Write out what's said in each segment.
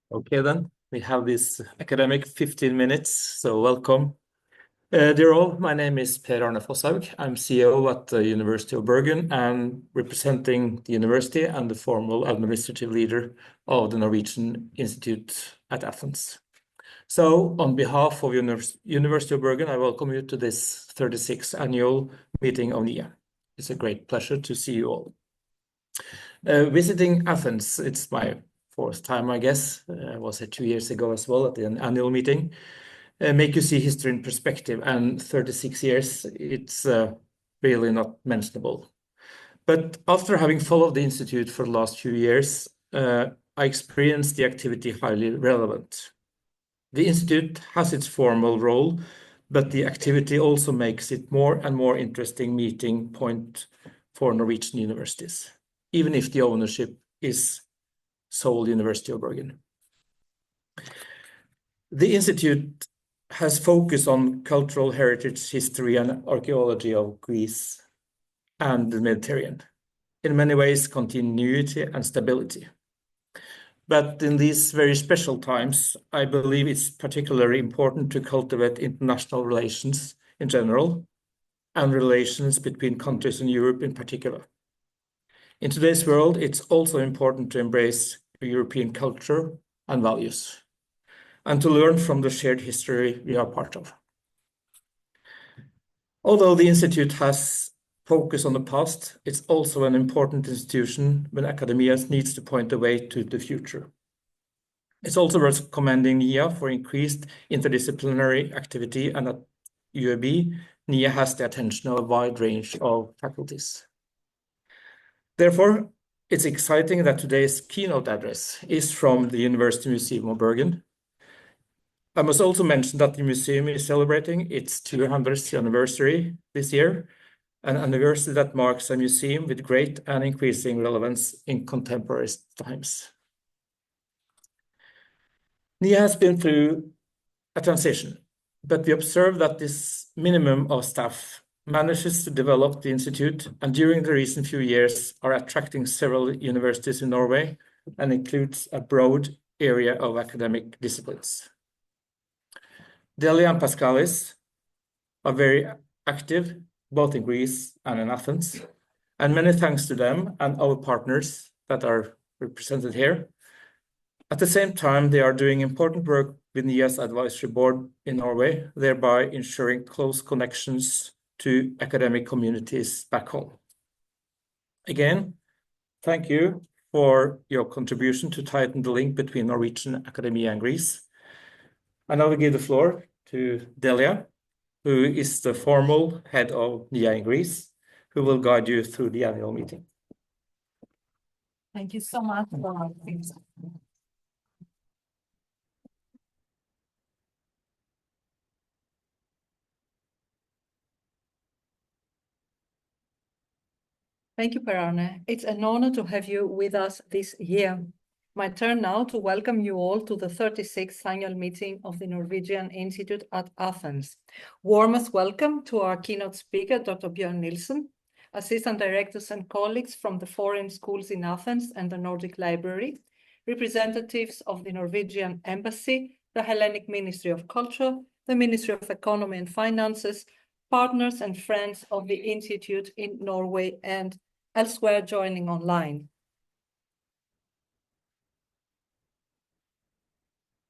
Okay, then we have this academic 15 minutes, so welcome. Dear all, my name is Arne Foshaug. I'm CEO at the University of Bergen and representing the university and the formal administrative leader of the Norwegian Institute at Athens. So on behalf of University of Bergen, I welcome you to this 36th annual meeting of NIA. It's a great pleasure to see you all. Visiting Athens, it's my fourth time, I guess. I was here 2 years ago as well at the annual meeting. Make you see history in perspective, and 36 years, it's really not mentionable. But after having followed the Institute for the last few years, I experienced the activity highly relevant. The Institute has its formal role, but the activity also makes it more and more interesting meeting point for Norwegian universities, even if the ownership is sole University of Bergen. The Institute has focused on cultural heritage, history, and archaeology of Greece and the Mediterranean. In many ways, continuity and stability. But in these very special times, I believe it's particularly important to cultivate international relations in general and relations between countries in Europe in particular. In today's world, it's also important to embrace European culture and values, and to learn from the shared history we are part of. Although the Institute has focus on the past, it's also an important institution when academia needs to point the way to the future. It's also worth commending NIA for increased interdisciplinary activity, and at UAB, NIA has the attention of a wide range of faculties. Therefore, it's exciting that today's keynote address is from the University Museum of Bergen. I must also mention that the museum is celebrating its 200th anniversary this year, an anniversary that marks a museum with great and increasing relevance in contemporary times. NIA has been through a transition, but we observe that this minimum of staff manages to develop the Institute, and during the recent few years are attracting several universities in Norway and includes a broad area of academic disciplines. Delia and Pascalis are very active, both in Greece and in Athens, and many thanks to them and our partners that are represented here. At the same time, they are doing important work with NIA's advisory board in Norway, thereby ensuring close connections to academic communities back home. Again, thank you for your contribution to tighten the link between Norwegian academia and Greece. And I will give the floor to Delia, who is the formal head of NIA in Greece, who will guide you through the annual meeting. Thank you so much. Thank you, Arne. It's an honor to have you with us this year. My turn now to welcome you all to the 36th annual meeting of the Norwegian Institute at Athens. Warmest welcome to our keynote speaker, Dr. Björn Nilsson, assistant directors and colleagues from the foreign schools in Athens and the Nordic Library, representatives of the Norwegian Embassy, the Hellenic Ministry of Culture, the Ministry of Economy and Finances, partners and friends of the Institute in Norway and elsewhere joining online.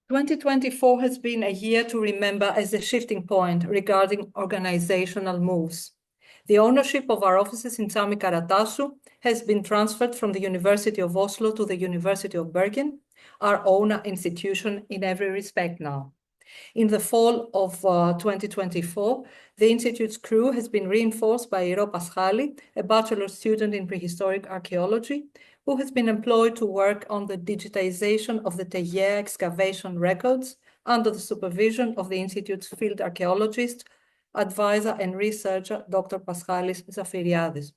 2024 has been a year to remember as a shifting point regarding organizational moves. The ownership of our offices in Sami Karatasu has been transferred from the University of Oslo to the University of Bergen, our owner institution in every respect now. In the fall of 2024, the Institute's crew has been reinforced by Eero Paschali, a bachelor student in prehistoric archaeology, who has been employed to work on the digitization of the Teyer excavation records under the supervision of the Institute's field archaeologist, advisor and researcher, Dr. Paschalis Zafiriadis.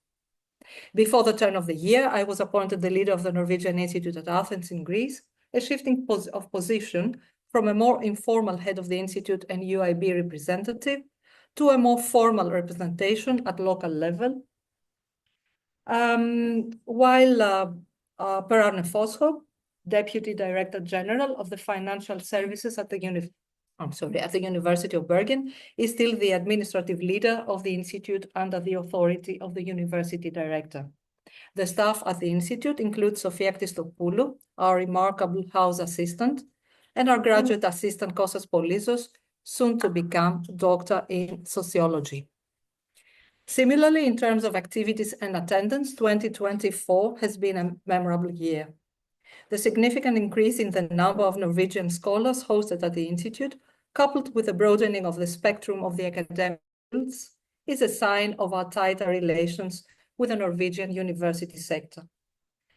Before the turn of the year, I was appointed the leader of the Norwegian Institute at Athens in Greece, a shifting of position from a more informal head of the Institute and UIB representative to a more formal representation at local level. While Per Arne Foshaug, Deputy Director General of the Financial Services at the University of Bergen, is still the administrative leader of the Institute under the authority of the University Director. The staff at the Institute includes Sofia Christopoulou, our remarkable house assistant, and our graduate assistant Kostas Polisos, soon to become Doctor in Sociology. Similarly, in terms of activities and attendance, 2024 has been a memorable year. The significant increase in the number of Norwegian scholars hosted at the Institute, coupled with the broadening of the spectrum of the academic fields, is a sign of our tighter relations with the Norwegian university sector.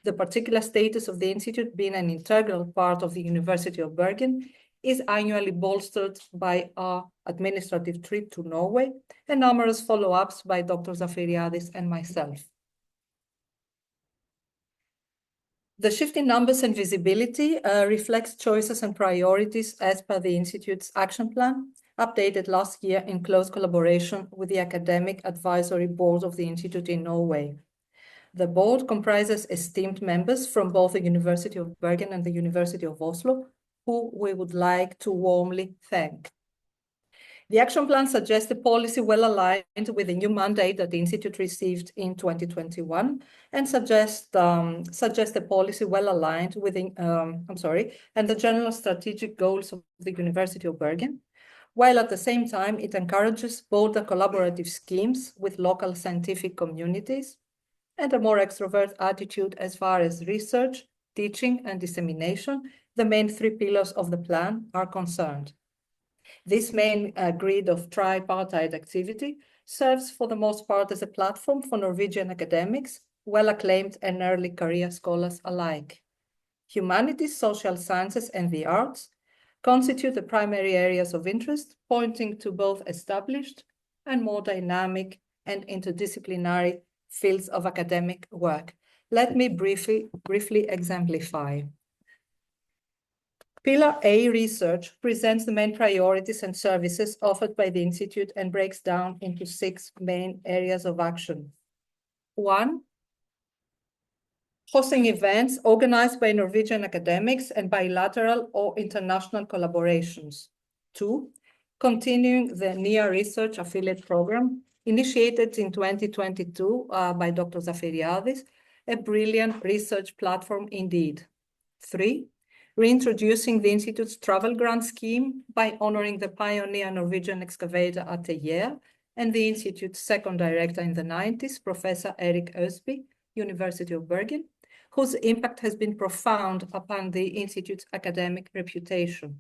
The particular status of the Institute being an integral part of the University of Bergen is annually bolstered by our administrative trip to Norway and numerous follow-ups by Dr. Zafiriadis and myself. The shift in numbers and visibility reflects choices and priorities as per the Institute's action plan, updated last year in close collaboration with the Academic Advisory Board of the Institute in Norway. The board comprises esteemed members from both the University of Bergen and the University of Oslo, who we would like to warmly thank. The action plan suggests a policy well aligned with the new mandate that the Institute received in 2021 and suggests a policy well aligned with the general strategic goals of the University of Bergen, while at the same time it encourages bolder collaborative schemes with local scientific communities and a more extrovert attitude as far as research, teaching and dissemination, the main three pillars of the plan, are concerned. This main grid of tripartite activity serves for the most part as a platform for Norwegian academics, well-acclaimed and early career scholars alike. Humanities, social sciences and the arts constitute the primary areas of interest, pointing to both established and more dynamic and interdisciplinary fields of academic work. Let me briefly exemplify. Pillar A, research, presents the main priorities and services offered by the Institute and breaks down into 6 main areas of action. 1, hosting events organized by Norwegian academics and bilateral or international collaborations. 2, continuing the NIA research affiliate program, initiated in 2022 by Dr. Zafiriadis, a brilliant research platform indeed. 3, reintroducing the Institute's travel grant scheme by honoring the pioneer Norwegian excavator Atelier and the Institute's second director in the 90s, Professor Erik Østby, University of Bergen, whose impact has been profound upon the Institute's academic reputation.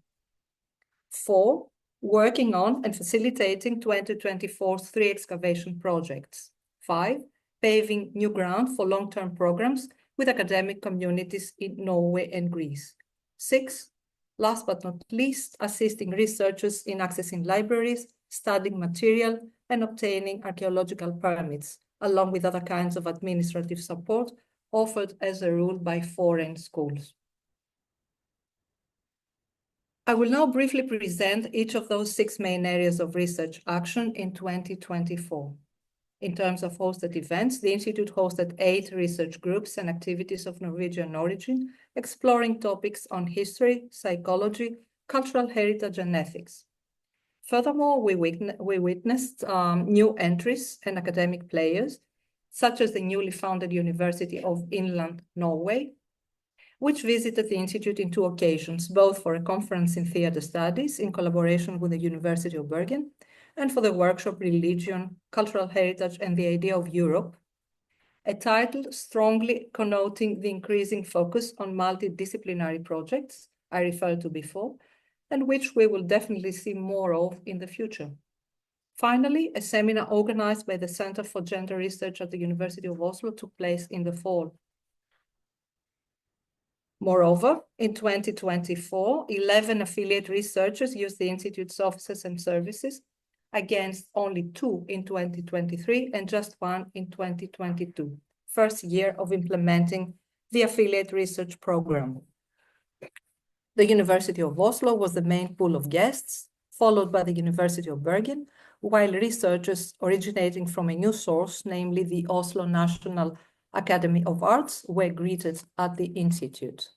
4, working on and facilitating 2024's 3 excavation projects. 5, paving new ground for long-term programs with academic communities in Norway and Greece. 6, last but not least, assisting researchers in accessing libraries, studying material, and obtaining archaeological permits, along with other kinds of administrative support offered as a rule by foreign schools. I will now briefly present each of those 6 main areas of research action in 2024. In terms of hosted events, the Institute hosted 8 research groups and activities of Norwegian origin, exploring topics on history, psychology, cultural heritage, and ethics. Furthermore, we witnessed new entries and academic players, such as the newly founded University of Inland Norway, which visited the Institute in 2 occasions, both for a conference in theatre studies in collaboration with the University of Bergen, and for the workshop Religion, Cultural Heritage and the Idea of Europe, a title strongly connoting the increasing focus on multidisciplinary projects I referred to before, and which we will definitely see more of in the future. Finally, a seminar organized by the Center for Gender Research at the University of Oslo took place in the fall. Moreover, in 2024, 11 affiliate researchers used the Institute's offices and services, against only 2 in 2023 and just 1 in 2022, first year of implementing the affiliate research program. The University of Oslo was the main pool of guests, followed by the University of Bergen, while researchers originating from a new source, namely the Oslo National Academy of Arts, were greeted at the Institute.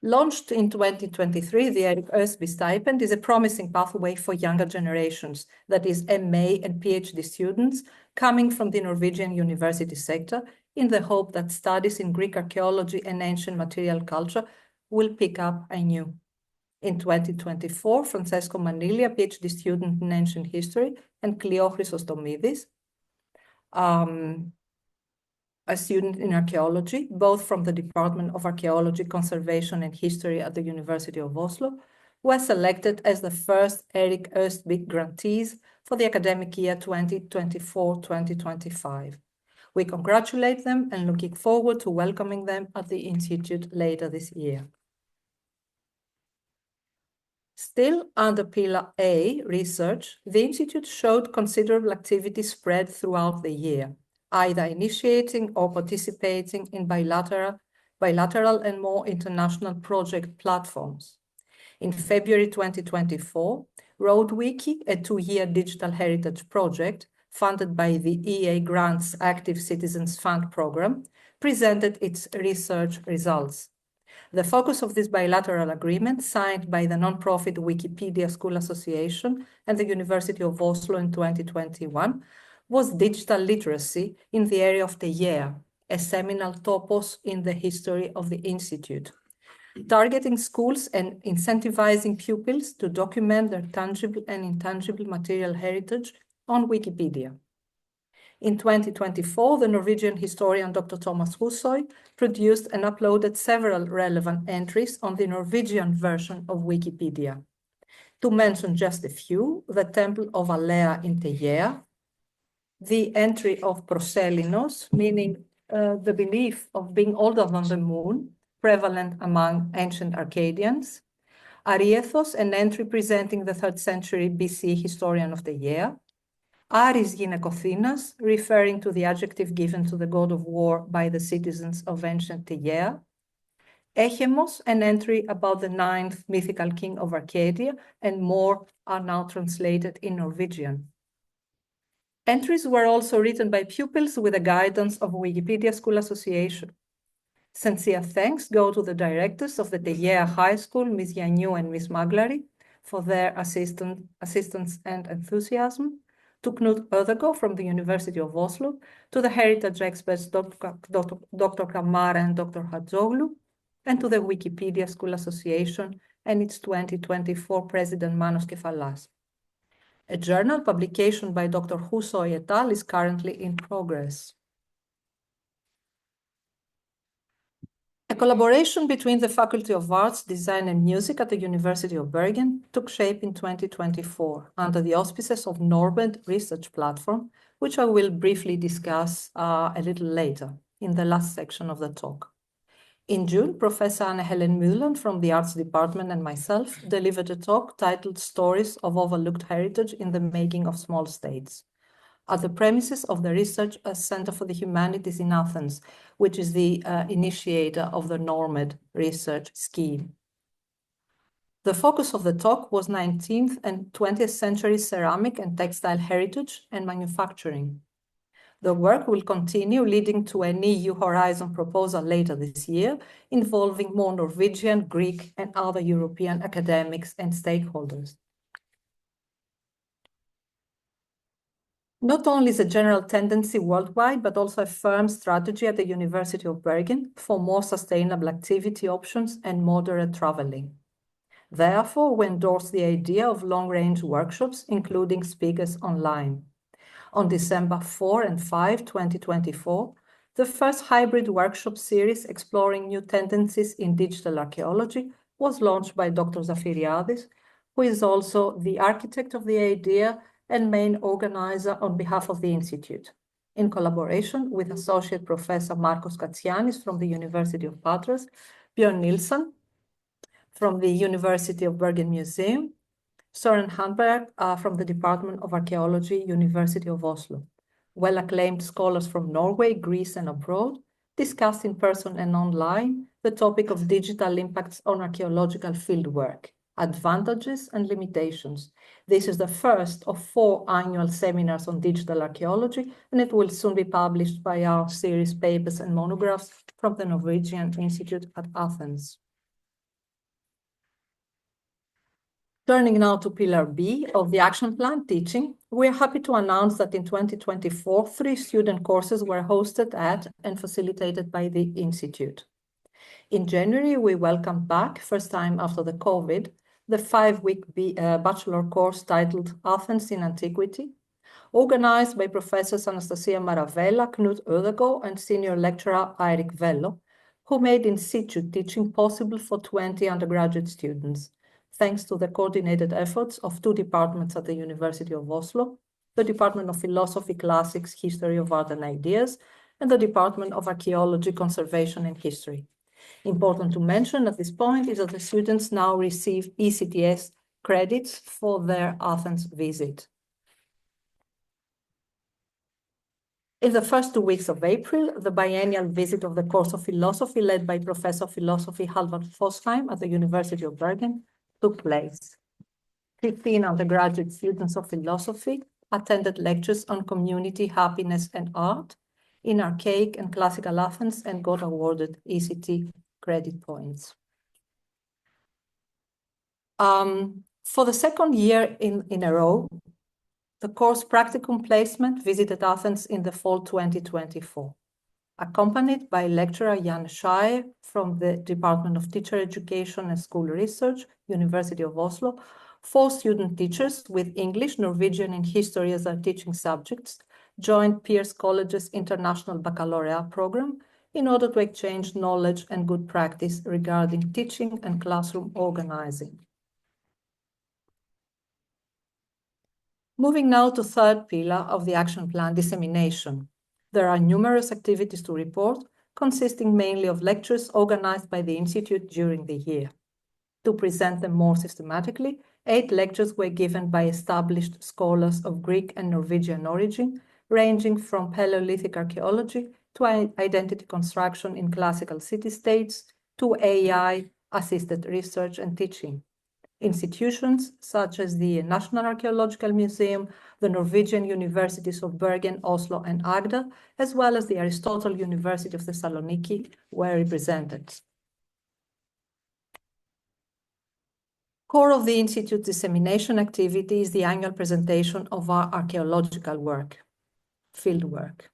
Launched in 2023, the Erik Östby stipend is a promising pathway for younger generations, that is MA and PhD students coming from the Norwegian university sector, in the hope that studies in Greek archaeology and ancient material culture will pick up anew. In 2024, Francesco Manili, a PhD student in ancient history, and Clio Chrysostomidis, a student in archaeology, both from the Department of Archaeology, Conservation and History at the University of Oslo, were selected as the first Erik Östby grantees for the academic year 2024-2025. We congratulate them and looking forward to welcoming them at the Institute later this year. Still under Pillar A, research, the Institute showed considerable activity spread throughout the year, either initiating or participating in bilateral and more international project platforms. In February 2024, RoadWiki, a 2-year digital heritage project funded by the EA Grants Active Citizens Fund program, presented its research results. The focus of this bilateral agreement, signed by the non-profit Wikipedia School Association and the University of Oslo in 2021, was digital literacy in the area of the year, a seminal topos in the history of the Institute, targeting schools and incentivizing pupils to document their tangible and intangible material heritage on Wikipedia. In 2024, the Norwegian historian Dr. Thomas Hussoy produced and uploaded several relevant entries on the Norwegian version of Wikipedia. To mention just a few, the Temple of Alea in Tegea, the entry of Proselinos, meaning the belief of being older than the moon, prevalent among ancient Arcadians, Ariethos, an entry presenting the 3rd century BC historian of the year, Aris Gynekothenas, referring to the adjective given to the god of war by the citizens of ancient Tegea, Echemos, an entry about the 9th mythical king of Arcadia, and more are now translated in Norwegian. Entries were also written by pupils with the guidance of Wikipedia School Association. Sincere thanks go to the directors of the Tegea High School, Ms. Yanyu and Ms. Maglari, for their assistance and enthusiasm, to Knut Ødegaard from the University of Oslo, to the heritage experts Dr. Kamara and Dr. Hadzoglu, and to the Wikipedia School Association and its 2024 president Manos Kefalas. A journal publication by Dr. Hussoy et al. Is currently in progress. A collaboration between the Faculty of Arts, Design and Music at the University of Bergen took shape in 2024 under the auspices of NORBED Research Platform, which I will briefly discuss a little later in the last section of the talk. In June, Professor Anne-Helen Mühlen from the Arts Department and myself delivered a talk titled Stories of Overlooked Heritage in the Making of Small States, at the premises of the Research Center for the Humanities in Athens, which is the initiator of the NORMED research scheme. The focus of the talk was 19th and 20th century ceramic and textile heritage and manufacturing. The work will continue, leading to an EU Horizon proposal later this year, involving more Norwegian, Greek, and other European academics and stakeholders. Not only is a general tendency worldwide, but also a firm strategy at the University of Bergen for more sustainable activity options and moderate traveling. Therefore, we endorse the idea of long-range workshops, including speakers online. On December 4 and 5, 2024, the first hybrid workshop series exploring new tendencies in digital archaeology was launched by Dr. Zafiriadis, who is also the architect of the idea and main organizer on behalf of the Institute, in collaboration with Associate Professor Marcos Katsianis from the University of Patras, Björn Nilsson from the University of Bergen Museum, Søren Handberg from the Department of Archaeology, University of Oslo. Well-acclaimed scholars from Norway, Greece, and abroad discussed in person and online the topic of digital impacts on archaeological fieldwork, advantages and limitations. This is the first of 4 annual seminars on digital archaeology, and it will soon be published by our series papers and monographs from the Norwegian Institute at Athens. Turning now to Pillar B of the Action Plan, Teaching, we are happy to announce that in 2024, 3 student courses were hosted at and facilitated by the Institute. In January, we welcomed back, first time after the COVID, the 5-week bachelor course titled Athens in Antiquity, organized by Professors Anastasia Maravella, Knut Ödegård, and Senior Lecturer Eirik Vello, who made in situ teaching possible for 20 undergraduate students, thanks to the coordinated efforts of 2 departments at the University of Oslo, the Department of Philosophy, Classics, History of Art and Ideas, and the Department of Archaeology, Conservation and History. Important to mention at this point is that the students now receive ECTS credits for their Athens visit. In the first 2 weeks of April, the biennial visit of the course of philosophy led by Professor of Philosophy Halvard Foshaug at the University of Bergen took place. 15 undergraduate students of philosophy attended lectures on community, happiness, and art in archaic and classical Athens and got awarded ECT credit points. For the second year in a row, the course Practicum Placement visited Athens in the fall 2024, accompanied by lecturer Jan Schaier from the Department of Teacher Education and School Research, University of Oslo, 4 student teachers with English, Norwegian, and history as their teaching subjects joined Pierce College's International Baccalaureate program in order to exchange knowledge and good practice regarding teaching and classroom organizing. Moving now to third pillar of the action plan, dissemination. There are numerous activities to report, consisting mainly of lectures organized by the Institute during the year. To present them more systematically, 8 lectures were given by established scholars of Greek and Norwegian origin, ranging from Paleolithic archaeology to identity construction in classical city-states to AI-assisted research and teaching. Institutions such as the National Archaeological Museum, the Norwegian Universities of Bergen, Oslo, and Agder, as well as the Aristotle University of Thessaloniki, were represented. Core of the Institute's dissemination activity is the annual presentation of our archaeological work, fieldwork.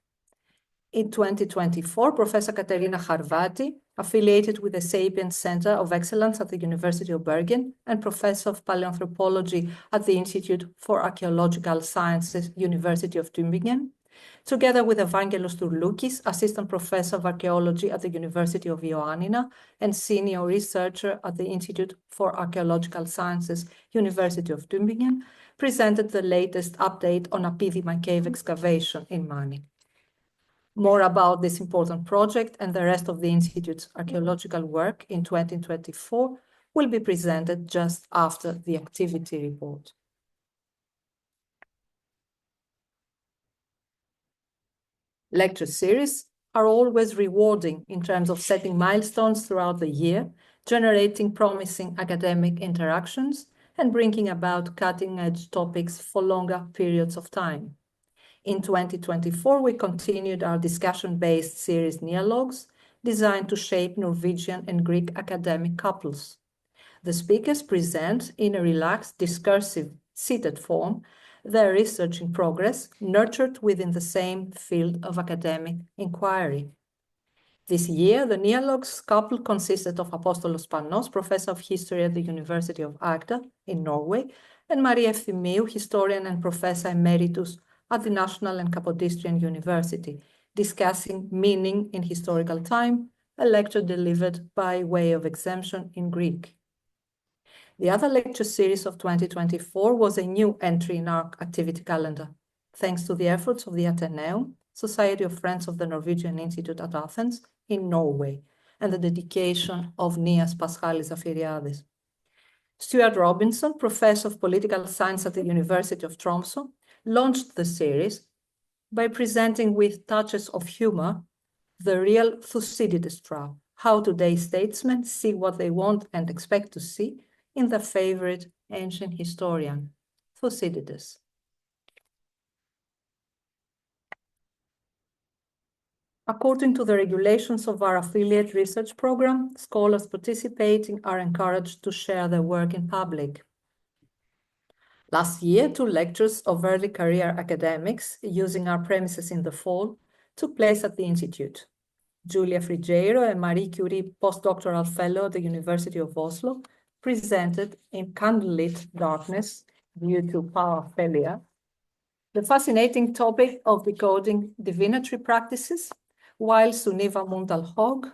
In 2024, Professor Katerina Harvati, affiliated with the Sapiens Center of Excellence at the University of Bergen and Professor of Paleoanthropology at the Institute for Archaeological Sciences, University of Tübingen, together with Evangelos Tourloukis, Assistant Professor of Archaeology at the University of Ioannina and Senior Researcher at the Institute for Archaeological Sciences, University of Tübingen, presented the latest update on Apidima cave excavation in Mani. More about this important project and the rest of the Institute's archaeological work in 2024 will be presented just after the activity report. Lecture series are always rewarding in terms of setting milestones throughout the year, generating promising academic interactions, and bringing about cutting-edge topics for longer periods of time. In 2024, we continued our discussion-based series Dialogues, designed to shape Norwegian and Greek academic couples. The speakers present in a relaxed, discursive, seated form their research in progress, nurtured within the same field of academic inquiry. This year, the Dialogues couple consisted of Apostolos Panos, Professor of History at the University of Agder in Norway, and Maria Efthimiou, Historian and Professor Emeritus at the National and Kapodistrian University, discussing meaning in historical time, a lecture delivered by way of exemption in Greek. The other lecture series of 2024 was a new entry in our activity calendar, thanks to the efforts of the Atheneum, Society of Friends of the Norwegian Institute at Athens in Norway, and the dedication of NIA's Paschalis Afiriades. Stuart Robinson, Professor of Political Science at the University of Tromsø, launched the series by presenting with touches of humor the real Thucydides trap, how today's statesmen see what they want and expect to see in their favorite ancient historian, Thucydides. According to the regulations of our affiliate research program, scholars participating are encouraged to share their work in public. Last year, 2 lectures of early career academics using our premises in the fall took place at the Institute. Julia Frigeiro, a Marie Curie postdoctoral fellow at the University of Oslo, presented in candlelit darkness due to power failure the fascinating topic of decoding divinatory practices, while Sunniva Mundal-Hogg,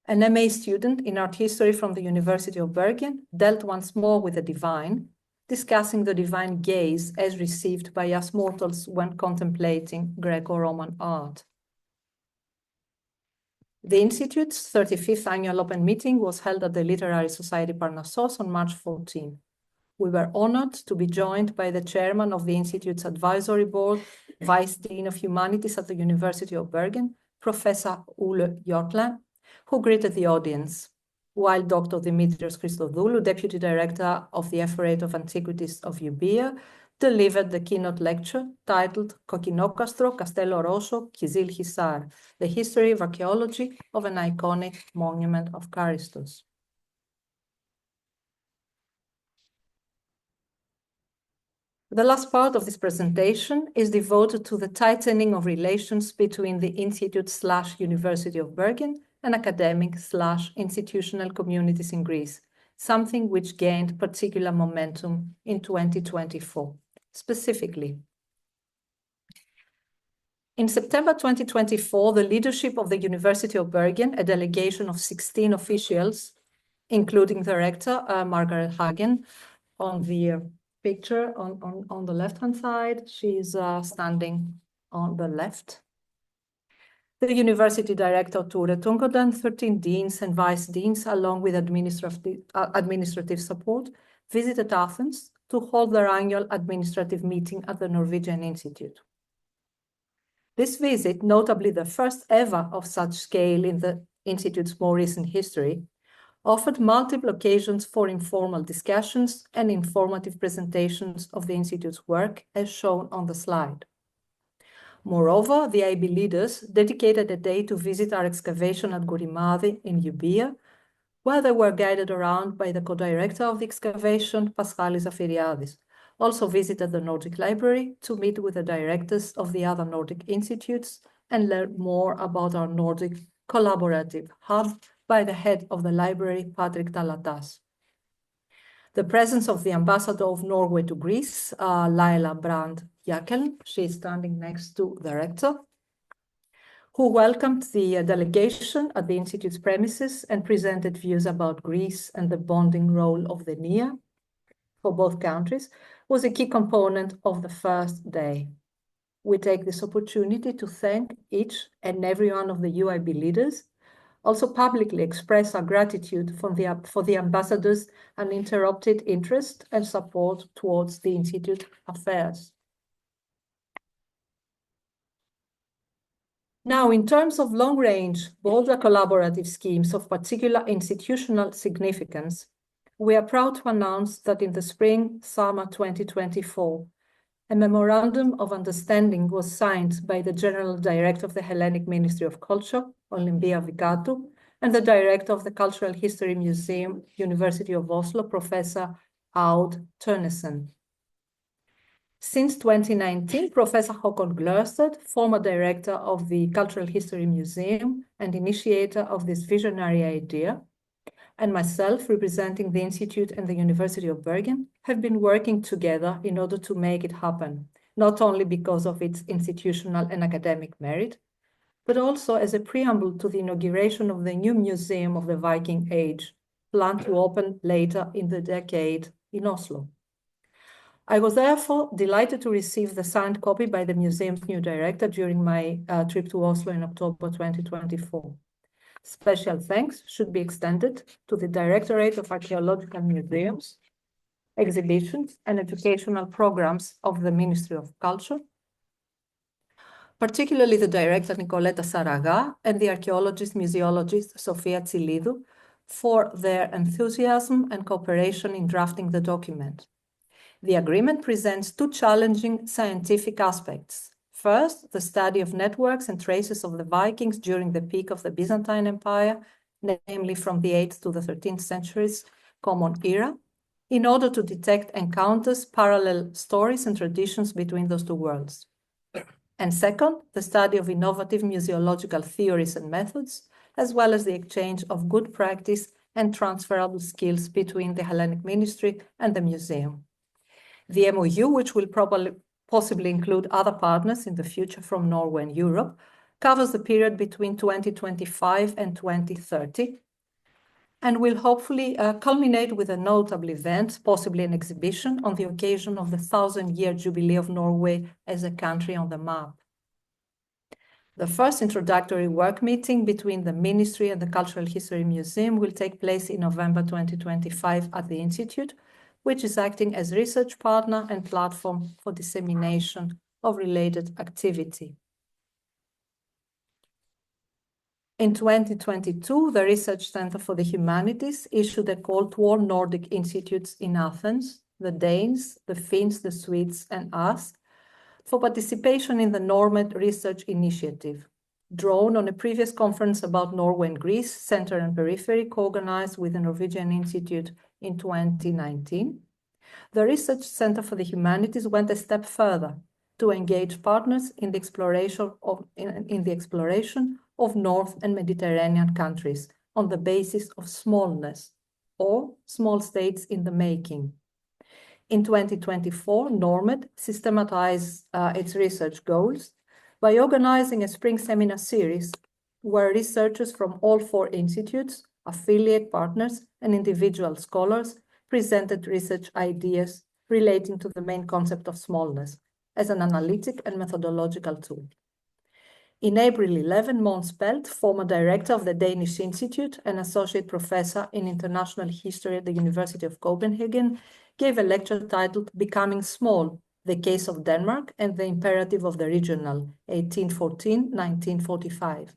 an MA student in art history from the University of Bergen, dealt once more with the divine, discussing the divine gaze as received by us mortals when contemplating Greco-Roman art. The Institute's 35th annual open meeting was held at the Literary Society Parnassos on March 14. We were honored to be joined by the chairman of the Institute's advisory board, Vice Dean of Humanities at the University of Bergen, Professor Ole Hjortland, who greeted the audience, while Dr. Dimitrios Christodoulou, Deputy Director of the Ephorate of Antiquities of Euboea, delivered the keynote lecture titled Kokinokastro, Castello Rosso, Kizil Hisar, the history of archaeology of an iconic monument of Charistos. The last part of this presentation is devoted to the tightening of relations between the Institute/University of Bergen and academic/institutional communities in Greece, something which gained particular momentum in 2024. Specifically, in September 2024, the leadership of the University of Bergen, a delegation of 16 officials, including the rector, Margaret Hagen, on the picture on the left-hand side, she's standing on the left. The University Director, Ture Tungoden, 13 deans and vice deans, along with administrative support, visited Athens to hold their annual administrative meeting at the Norwegian Institute. This visit, notably the first ever of such scale in the Institute's more recent history, offered multiple occasions for informal discussions and informative presentations of the Institute's work, as shown on the slide. Moreover, the IB leaders dedicated a day to visit our excavation at Gourimadi in Euboea, where they were guided around by the co-director of the excavation, Paschalis Afiriadis. Also visited the Nordic Library to meet with the directors of the other Nordic institutes and learn more about our Nordic collaborative hub by the head of the library, Patrick Talatas. The presence of the ambassador of Norway to Greece, Laila Brand Jakel, she is standing next to the rector, who welcomed the delegation at the Institute's premises and presented views about Greece and the bonding role of the NIA for both countries, was a key component of the first day. We take this opportunity to thank each and every one of the UIB leaders, also publicly express our gratitude for the ambassadors' uninterrupted interest and support towards the Institute affairs. Now, in terms of long-range, bolder collaborative schemes of particular institutional significance, we are proud to announce that in the spring/summer 2024, a memorandum of understanding was signed by the General Director of the Hellenic Ministry of Culture, Olympia Vikatou, and the Director of the Cultural History Museum, University of Oslo, Professor Aud Tønnesen. Since 2019, Professor Håkon Glørsted, former director of the Cultural History Museum and initiator of this visionary idea, and myself, representing the Institute and the University of Bergen, have been working together in order to make it happen, not only because of its institutional and academic merit, but also as a preamble to the inauguration of the new Museum of the Viking Age, planned to open later in the decade in Oslo. I was therefore delighted to receive the signed copy by the museum's new director during my trip to Oslo in October 2024. Special thanks should be extended to the Directorate of Archaeological Museums, Exhibitions and Educational Programs of the Ministry of Culture, particularly the director Nicoleta Saraga and the archaeologist-museologist Sofia Tsilidou for their enthusiasm and cooperation in drafting the document. The agreement presents two challenging scientific aspects. First, the study of networks and traces of the Vikings during the peak of the Byzantine Empire, namely from the 8th to the 13th centuries Common Era, in order to detect encounters, parallel stories and traditions between those two worlds. And second, the study of innovative museological theories and methods, as well as the exchange of good practice and transferable skills between the Hellenic Ministry and the museum. The MOU, which will possibly include other partners in the future from Norway and Europe, covers the period between 2025 and 2030, and will hopefully culminate with a notable event, possibly an exhibition, on the occasion of the 1,000-year jubilee of Norway as a country on the map. The first introductory work meeting between the Ministry and the Cultural History Museum will take place in November 2025 at the Institute, which is acting as research partner and platform for dissemination of related activity. In 2022, the Research Center for the Humanities issued a call to all Nordic institutes in Athens, the Danes, the Finns, the Swedes, and us, for participation in the NORMED Research Initiative, drawn on a previous conference about Norway and Greece, Center and Periphery, co-organized with the Norwegian Institute in 2019. The Research Center for the Humanities went a step further to engage partners in the exploration of North and Mediterranean countries on the basis of smallness, or small states in the making. In 2024, NORMED systematized its research goals by organizing a spring seminar series where researchers from all 4 institutes, affiliate partners, and individual scholars presented research ideas relating to the main concept of smallness as an analytic and methodological tool. In April 11, Måns Pelt, former director of the Danish Institute and associate professor in international history at the University of Copenhagen, gave a lecture titled Becoming Small, the Case of Denmark and the Imperative of the Regional, 1814-1945.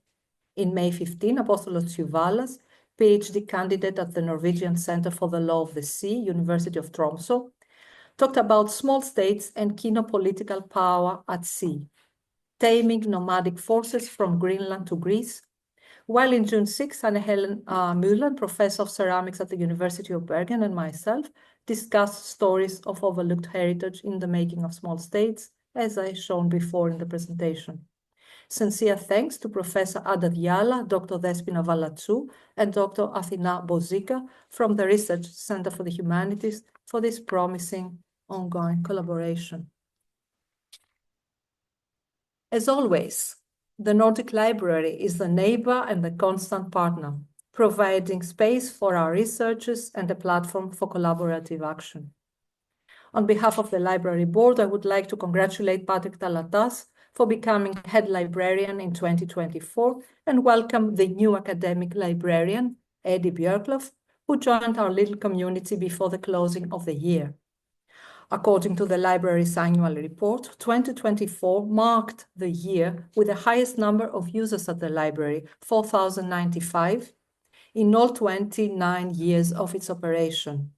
In May 15, Apostolos Tsyouvalas, PhD candidate at the Norwegian Center for the Law of the Sea, University of Tromsø, talked about small states and kino-political power at sea, taming nomadic forces from Greenland to Greece, while in June 6, Anne-Helen Mühlen, professor of ceramics at the University of Bergen, and myself discussed stories of overlooked heritage in the making of small states, as I shown before in the presentation. Sincere thanks to Professor Ada Diala, Dr. Despina Valatsou, and Dr. Athina Bozika from the Research Center for the Humanities for this promising ongoing collaboration. As always, the Nordic Library is the neighbor and the constant partner, providing space for our researchers and a platform for collaborative action. On behalf of the Library Board, I would like to congratulate Patrick Talatas for becoming head librarian in 2024 and welcome the new academic librarian, Eddie Björklöf, who joined our little community before the closing of the year. According to the library's annual report, 2024 marked the year with the highest number of users at the library, 4,095, in all 29 years of its operation.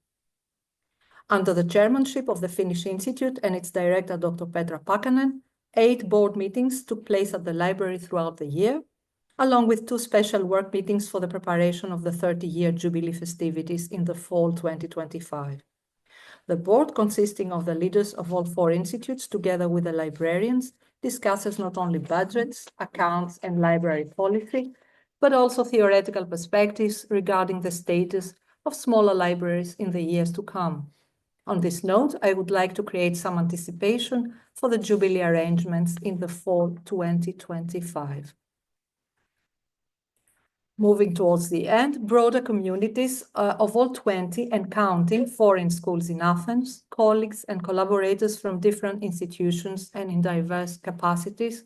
Under the chairmanship of the Finnish Institute and its director, Dr. Petra Pakanen, 8 board meetings took place at the library throughout the year, along with 2 special work meetings for the preparation of the 30-year Jubilee festivities in the fall 2025. The board, consisting of the leaders of all 4 institutes, together with the librarians, discusses not only budgets, accounts, and library policy, but also theoretical perspectives regarding the status of smaller libraries in the years to come. On this note, I would like to create some anticipation for the Jubilee arrangements in the fall 2025. Moving towards the end, broader communities of all 20 and counting foreign schools in Athens, colleagues and collaborators from different institutions and in diverse capacities,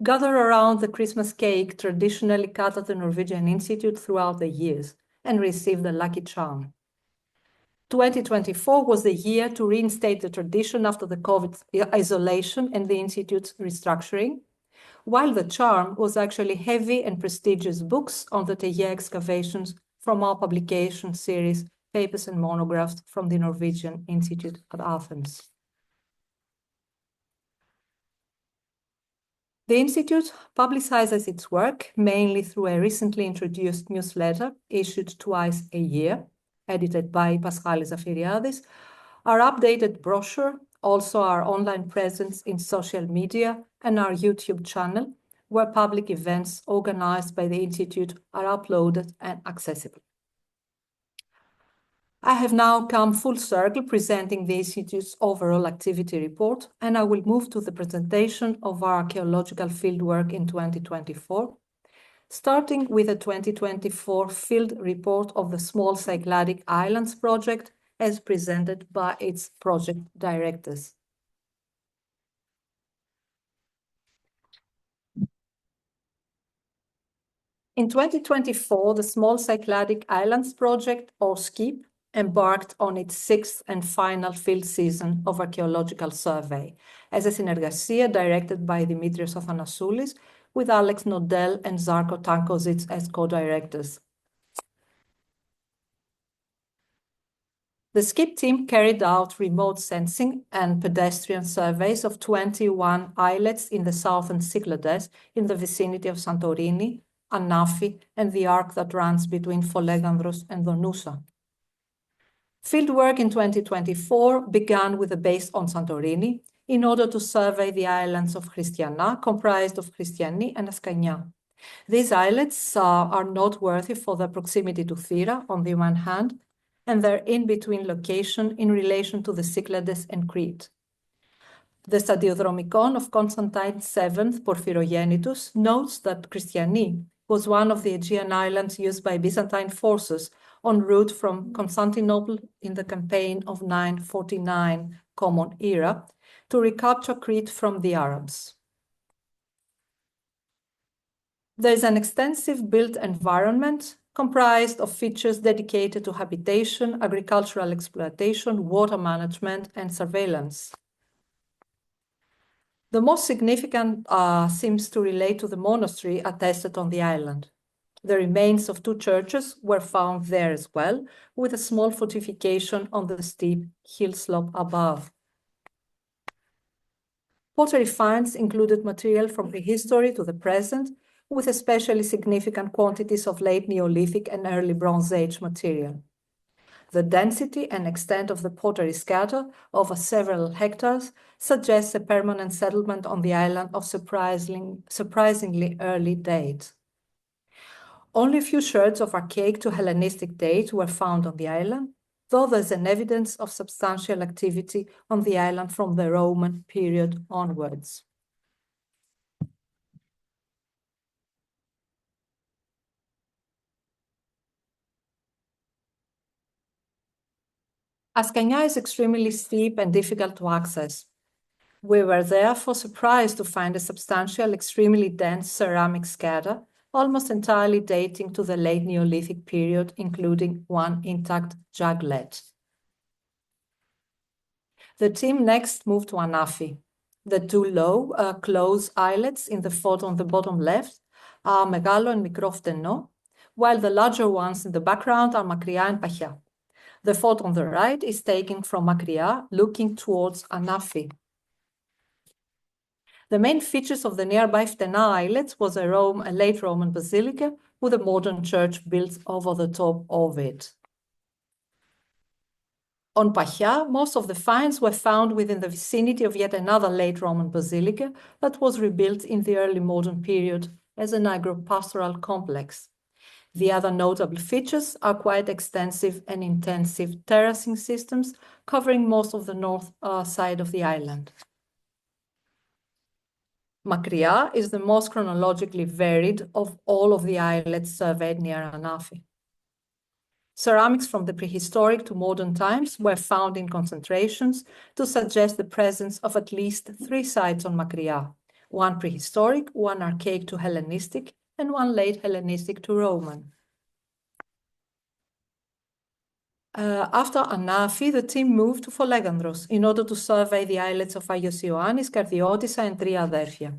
gather around the Christmas cake traditionally cut at the Norwegian Institute throughout the years and receive the lucky charm. 2024 was the year to reinstate the tradition after the COVID isolation and the Institute's restructuring, while the charm was actually heavy and prestigious books on the Teje excavations from our publication series, Papers and Monographs from the Norwegian Institute at Athens. The Institute publicizes its work mainly through a recently introduced newsletter issued twice a year, edited by Paschalis Zafiriadis, our updated brochure, also our online presence in social media, and our YouTube channel, where public events organized by the Institute are uploaded and accessible. I have now come full circle presenting the Institute's overall activity report, and I will move to the presentation of our archaeological fieldwork in 2024, starting with the 2024 field report of the Small Cycladic Islands project as presented by its project directors. In 2024, the Small Cycladic Islands project, or SCIP, embarked on its sixth and final field season of archaeological survey as a synergasia directed by Dimitrios Athanasoulis with Alex Nodel and Zarko Tankozic as co-directors. The SCIP team carried out remote sensing and pedestrian surveys of 21 islets in the southern Cyclades in the vicinity of Santorini, Anafi, and the arc that runs between Folegandros and Donousa. Fieldwork in 2024 began with a base on Santorini in order to survey the islands of Christiana, comprised of Christiani and Ascania. These islets are noteworthy for their proximity to Thera on the one hand, and their in-between location in relation to the Cyclades and Crete. The Stadiodromikon of Constantine VII Porphyrogenitus notes that Christiani was one of the Aegean islands used by Byzantine forces en route from Constantinople in the campaign of 949 Common Era to recapture Crete from the Arabs. There is an extensive built environment comprised of features dedicated to habitation, agricultural exploitation, water management, and surveillance. The most significant seems to relate to the monastery attested on the island. The remains of two churches were found there as well, with a small fortification on the steep hill slope above. Pottery finds included material from prehistory to the present, with especially significant quantities of late Neolithic and early Bronze Age material. The density and extent of the pottery scatter over several hectares suggests a permanent settlement on the island of surprisingly early date. Only a few sherds of archaic to Hellenistic date were found on the island, though there's an evidence of substantial activity on the island from the Roman period onwards. Ascania is extremely steep and difficult to access. We were therefore surprised to find a substantial, extremely dense ceramic scatter, almost entirely dating to the late Neolithic period, including one intact juglet. The team next moved to Anafi. The two low, close islets in the photo on the bottom left are Megalo and Mikro Fteno, while the larger ones in the background are Makria and Pachia. The photo on the right is taken from Makria, looking towards Anafi. The main features of the nearby Ftena islets was a late Roman basilica with a modern church built over the top of it. On Pachia, most of the finds were found within the vicinity of yet another late Roman basilica that was rebuilt in the early modern period as an agro-pastoral complex. The other notable features are quite extensive and intensive terracing systems covering most of the north side of the island. Makria is the most chronologically varied of all of the islets surveyed near Anafi. Ceramics from the prehistoric to modern times were found in concentrations to suggest the presence of at least 3 sites on Makria, one prehistoric, one archaic to Hellenistic, and one late Hellenistic to Roman. After Anafi, the team moved to Folegandros in order to survey the islets of Agios Ioannis, Kardiotissa, and Tria Adέρφια.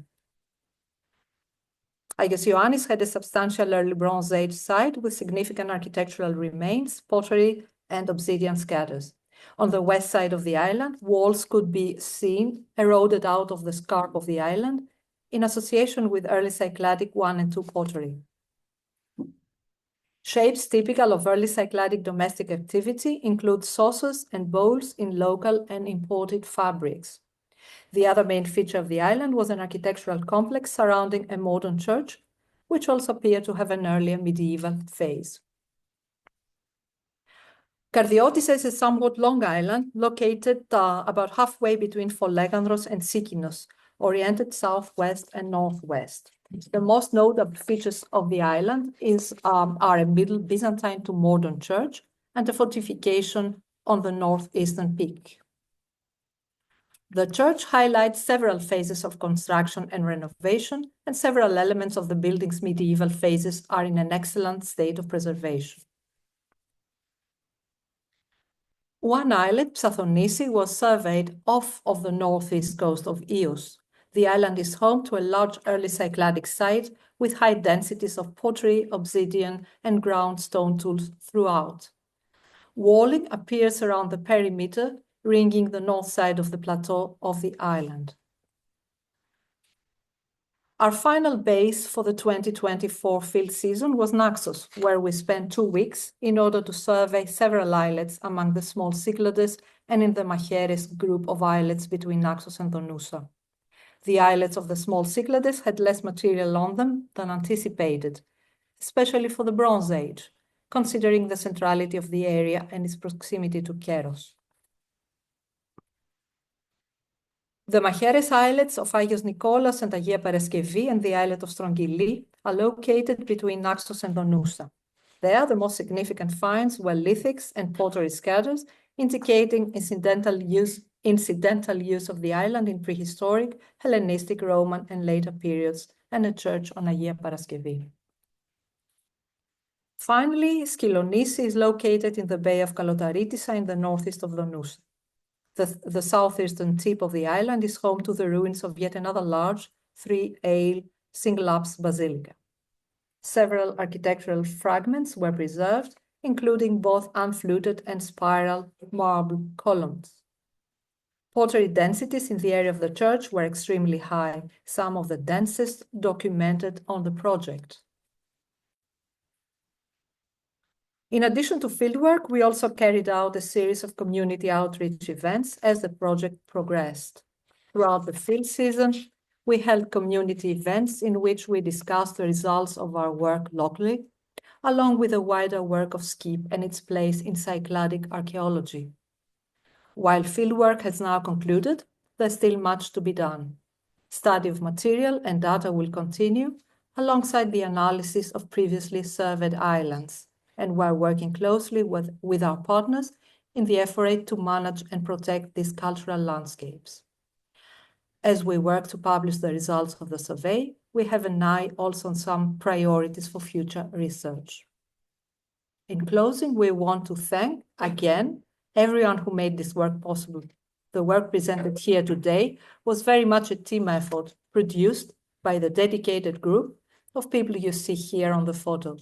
Agios Ioannis had a substantial early Bronze Age site with significant architectural remains, pottery, and obsidian scatters. On the west side of the island, walls could be seen eroded out of the scarp of the island in association with early Cycladic 1 and 2 pottery. Shapes typical of early Cycladic domestic activity include saucers and bowls in local and imported fabrics. The other main feature of the island was an architectural complex surrounding a modern church, which also appeared to have an earlier medieval phase. Kardiotis is a somewhat long island located about halfway between Folegandros and Sikinos, oriented southwest and northwest. The most notable features of the island are a Middle Byzantine to modern church and a fortification on the northeastern peak. The church highlights several phases of construction and renovation, and several elements of the building's medieval phases are in an excellent state of preservation. One islet, Psathonisi, was surveyed off of the northeast coast of Ios. The island is home to a large early Cycladic site with high densities of pottery, obsidian, and ground stone tools throughout. Walling appears around the perimeter, ringing the north side of the plateau of the island. Our final base for the 2024 field season was Naxos, where we spent 2 weeks in order to survey several islets among the small Cyclades and in the Macheres group of islets between Naxos and Donusa. The islets of the small Cyclades had less material on them than anticipated, especially for the Bronze Age, considering the centrality of the area and its proximity to Keros. The Macheres islets of Agios Nikolas and Agia Paraskevi and the islet of Strongili are located between Naxos and Donusa. There, the most significant finds were lithics and pottery scatters, indicating incidental use of the island in prehistoric, Hellenistic, Roman, and later periods, and a church on Agia Paraskevi. Finally, Skylonisi is located in the Bay of Kalotaritissa in the northeast of Donusa. The southeastern tip of the island is home to the ruins of yet another large 3-aisle single-apse basilica. Several architectural fragments were preserved, including both unfluted and spiral marble columns. Pottery densities in the area of the church were extremely high, some of the densest documented on the project. In addition to fieldwork, we also carried out a series of community outreach events as the project progressed. Throughout the field season, we held community events in which we discussed the results of our work locally, along with the wider work of SCIP and its place in Cycladic archaeology. While fieldwork has now concluded, there's still much to be done. Study of material and data will continue, alongside the analysis of previously surveyed islands, and we're working closely with our partners in the effort to manage and protect these cultural landscapes. As we work to publish the results of the survey, we have an eye also on some priorities for future research. In closing, we want to thank, again, everyone who made this work possible. The work presented here today was very much a team effort produced by the dedicated group of people you see here on the photo.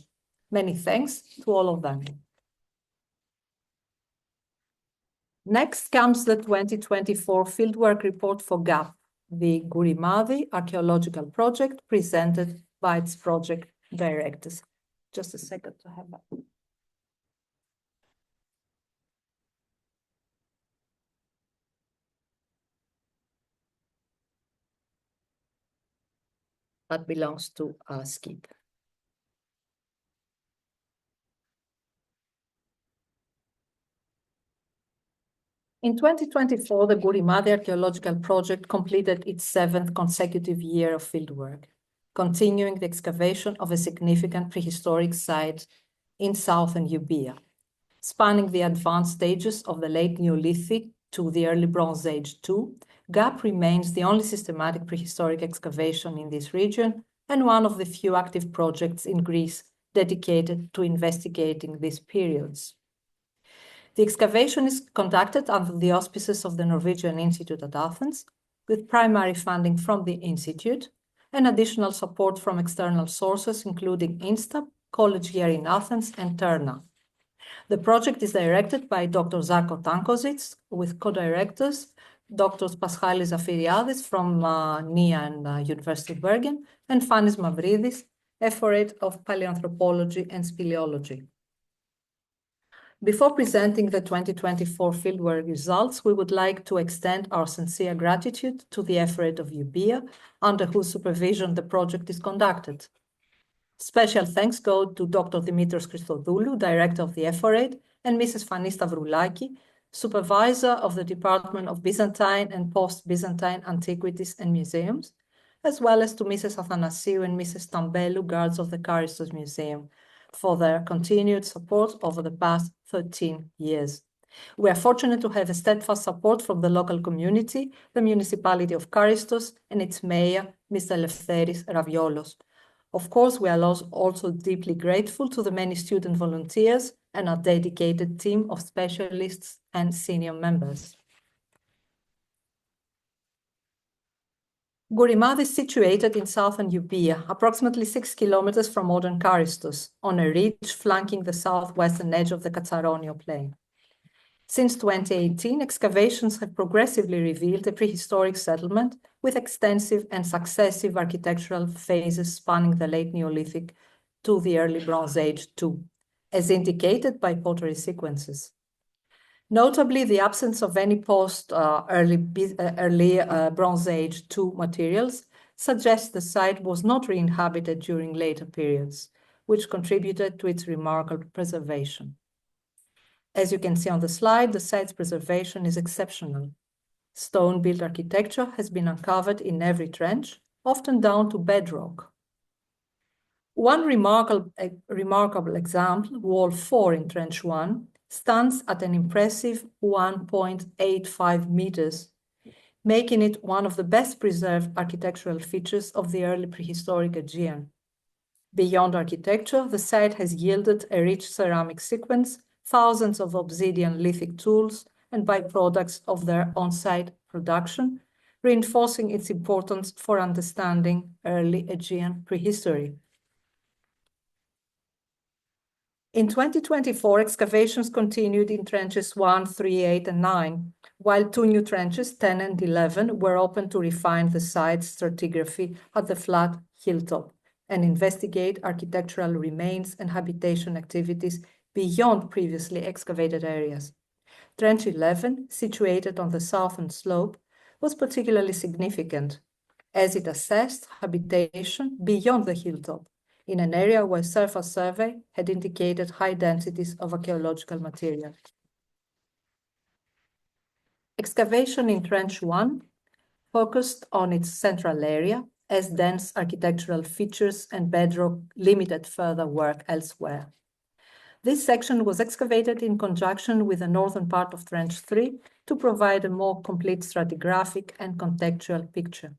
Many thanks to all of them. Next comes the 2024 fieldwork report for GAP, the Gourimadi Archaeological Project, presented by its project directors. Just a second to have that. That belongs to SCIP. In 2024, the Gourimadi Archaeological Project completed its 7th consecutive year of fieldwork, continuing the excavation of a significant prehistoric site in southern Euboea. Spanning the advanced stages of the late Neolithic to the early Bronze Age II, GAP remains the only systematic prehistoric excavation in this region and one of the few active projects in Greece dedicated to investigating these periods. The excavation is conducted under the auspices of the Norwegian Institute at Athens, with primary funding from the Institute and additional support from external sources, including INSTAP, College here in Athens, and Terna. The project is directed by Dr. Zarko Tankosic, with co-directors Drs. Paschalis Zafiriadis from NIA and University of Bergen, and Fanis Mavridis effort of paleoanthropology and speleology. Before presenting the 2024 fieldwork results, we would like to extend our sincere gratitude to the effort of EUBIA, under whose supervision the project is conducted. Special thanks go to Dr. Dimitrios Christodoulou, Director of the FRA, and Mrs. Fani Stavroulaki, Supervisor of the Department of Byzantine and Post-Byzantine Antiquities and Museums, as well as to Mrs. Athanasiou and Mrs. Tambelou, guards of the Charistos Museum, for their continued support over the past 13 years. We are fortunate to have a steadfast support from the local community, the municipality of Charistos, and its mayor, Mr. Eleftheris Raviolos. Of course, we are also deeply grateful to the many student volunteers and our dedicated team of specialists and senior members. Gourimad is situated in southern Euboea, approximately 6 kilometers from modern Charistos, on a ridge flanking the southwestern edge of the Katsaronio Plain. Since 2018, excavations have progressively revealed a prehistoric settlement with extensive and successive architectural phases spanning the late Neolithic to the early Bronze Age too, as indicated by pottery sequences. Notably, the absence of any post-early Bronze Age II materials suggests the site was not re-inhabited during later periods, which contributed to its remarkable preservation. As you can see on the slide, the site's preservation is exceptional. Stone-built architecture has been uncovered in every trench, often down to bedrock. One remarkable example, Wall 4 in Trench 1, stands at an impressive 1.85 meters, making it one of the best preserved architectural features of the early prehistoric Aegean. Beyond architecture, the site has yielded a rich ceramic sequence, thousands of obsidian lithic tools, and byproducts of their on-site production, reinforcing its importance for understanding early Aegean prehistory. In 2024, excavations continued in trenches 1, 3, 8, and 9, while 2 new trenches, 10 and 11, were opened to refine the site's stratigraphy at the flat hilltop and investigate architectural remains and habitation activities beyond previously excavated areas. Trench 11, situated on the southern slope, was particularly significant, as it assessed habitation beyond the hilltop, in an area where surface survey had indicated high densities of archaeological material. Excavation in Trench 1 focused on its central area, as dense architectural features and bedrock limited further work elsewhere. This section was excavated in conjunction with the northern part of Trench 3 to provide a more complete stratigraphic and contextual picture.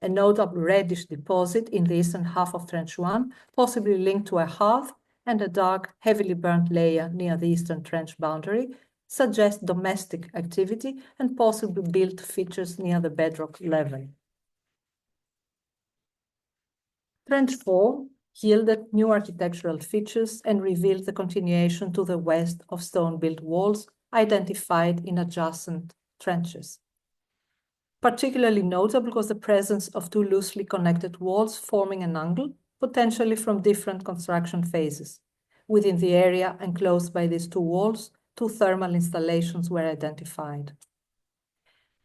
A notable reddish deposit in the eastern half of Trench 1, possibly linked to a hearth, and a dark, heavily burnt layer near the eastern trench boundary, suggest domestic activity and possibly built features near the bedrock level. Trench 4 yielded new architectural features and revealed the continuation to the west of stone-built walls identified in adjacent trenches. Particularly notable was the presence of 2 loosely connected walls forming an angle, potentially from different construction phases. Within the area enclosed by these 2 walls, 2 thermal installations were identified.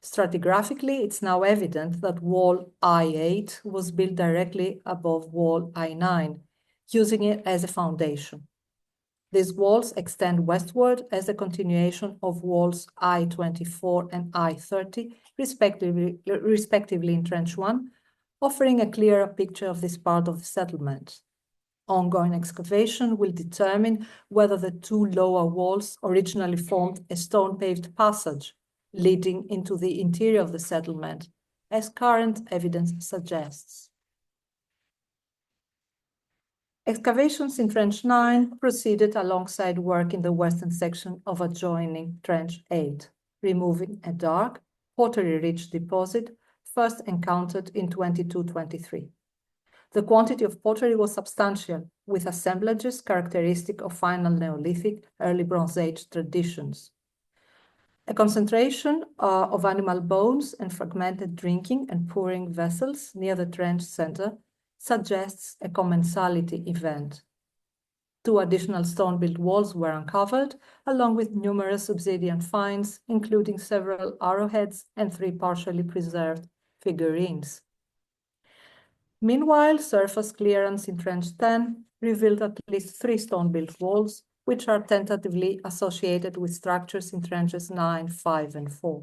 Stratigraphically, it's now evident that wall I8 was built directly above wall I9, using it as a foundation. These walls extend westward as a continuation of walls I24 and I30, respectively in Trench 1, offering a clearer picture of this part of the settlement. Ongoing excavation will determine whether the 2 lower walls originally formed a stone-paved passage leading into the interior of the settlement, as current evidence suggests. Excavations in Trench 9 proceeded alongside work in the western section of adjoining Trench 8, removing a dark, pottery-rich deposit first encountered in 22-23. The quantity of pottery was substantial, with assemblages characteristic of final Neolithic, early Bronze Age traditions. A concentration of animal bones and fragmented drinking and pouring vessels near the trench center suggests a commensality event. 2 additional stone-built walls were uncovered, along with numerous obsidian finds, including several arrowheads and 3 partially preserved figurines. Meanwhile, surface clearance in Trench 10 revealed at least 3 stone-built walls, which are tentatively associated with structures in Trenches 9, 5, and 4.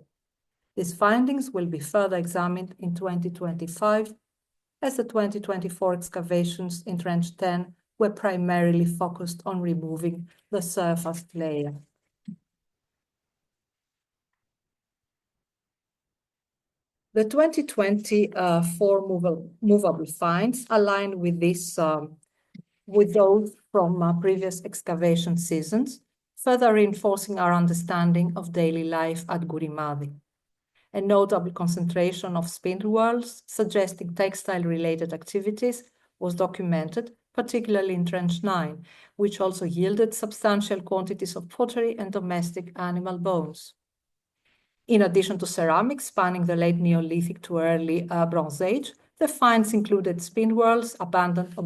These findings will be further examined in 2025, as the 2024 excavations in Trench 10 were primarily focused on removing the surface layer. The 2024 movable finds align with those from previous excavation seasons, further reinforcing our understanding of daily life at Gourimadi. A notable concentration of spindle whorls suggesting textile-related activities was documented, particularly in Trench 9, which also yielded substantial quantities of pottery and domestic animal bones. In addition to ceramics spanning the late Neolithic to early Bronze Age, the finds included spindle whorls, abandoned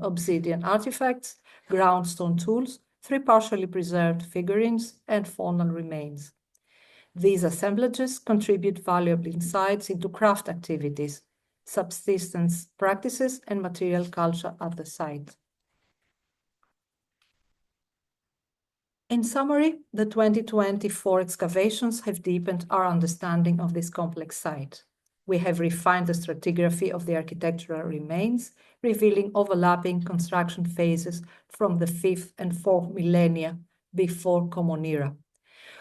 obsidian artifacts, ground stone tools, 3 partially preserved figurines, and faunal remains. These assemblages contribute valuable insights into craft activities, subsistence practices, and material culture at the site. In summary, the 2024 excavations have deepened our understanding of this complex site. We have refined the stratigraphy of the architectural remains, revealing overlapping construction phases from the 5th and 4th millennia before Common Era.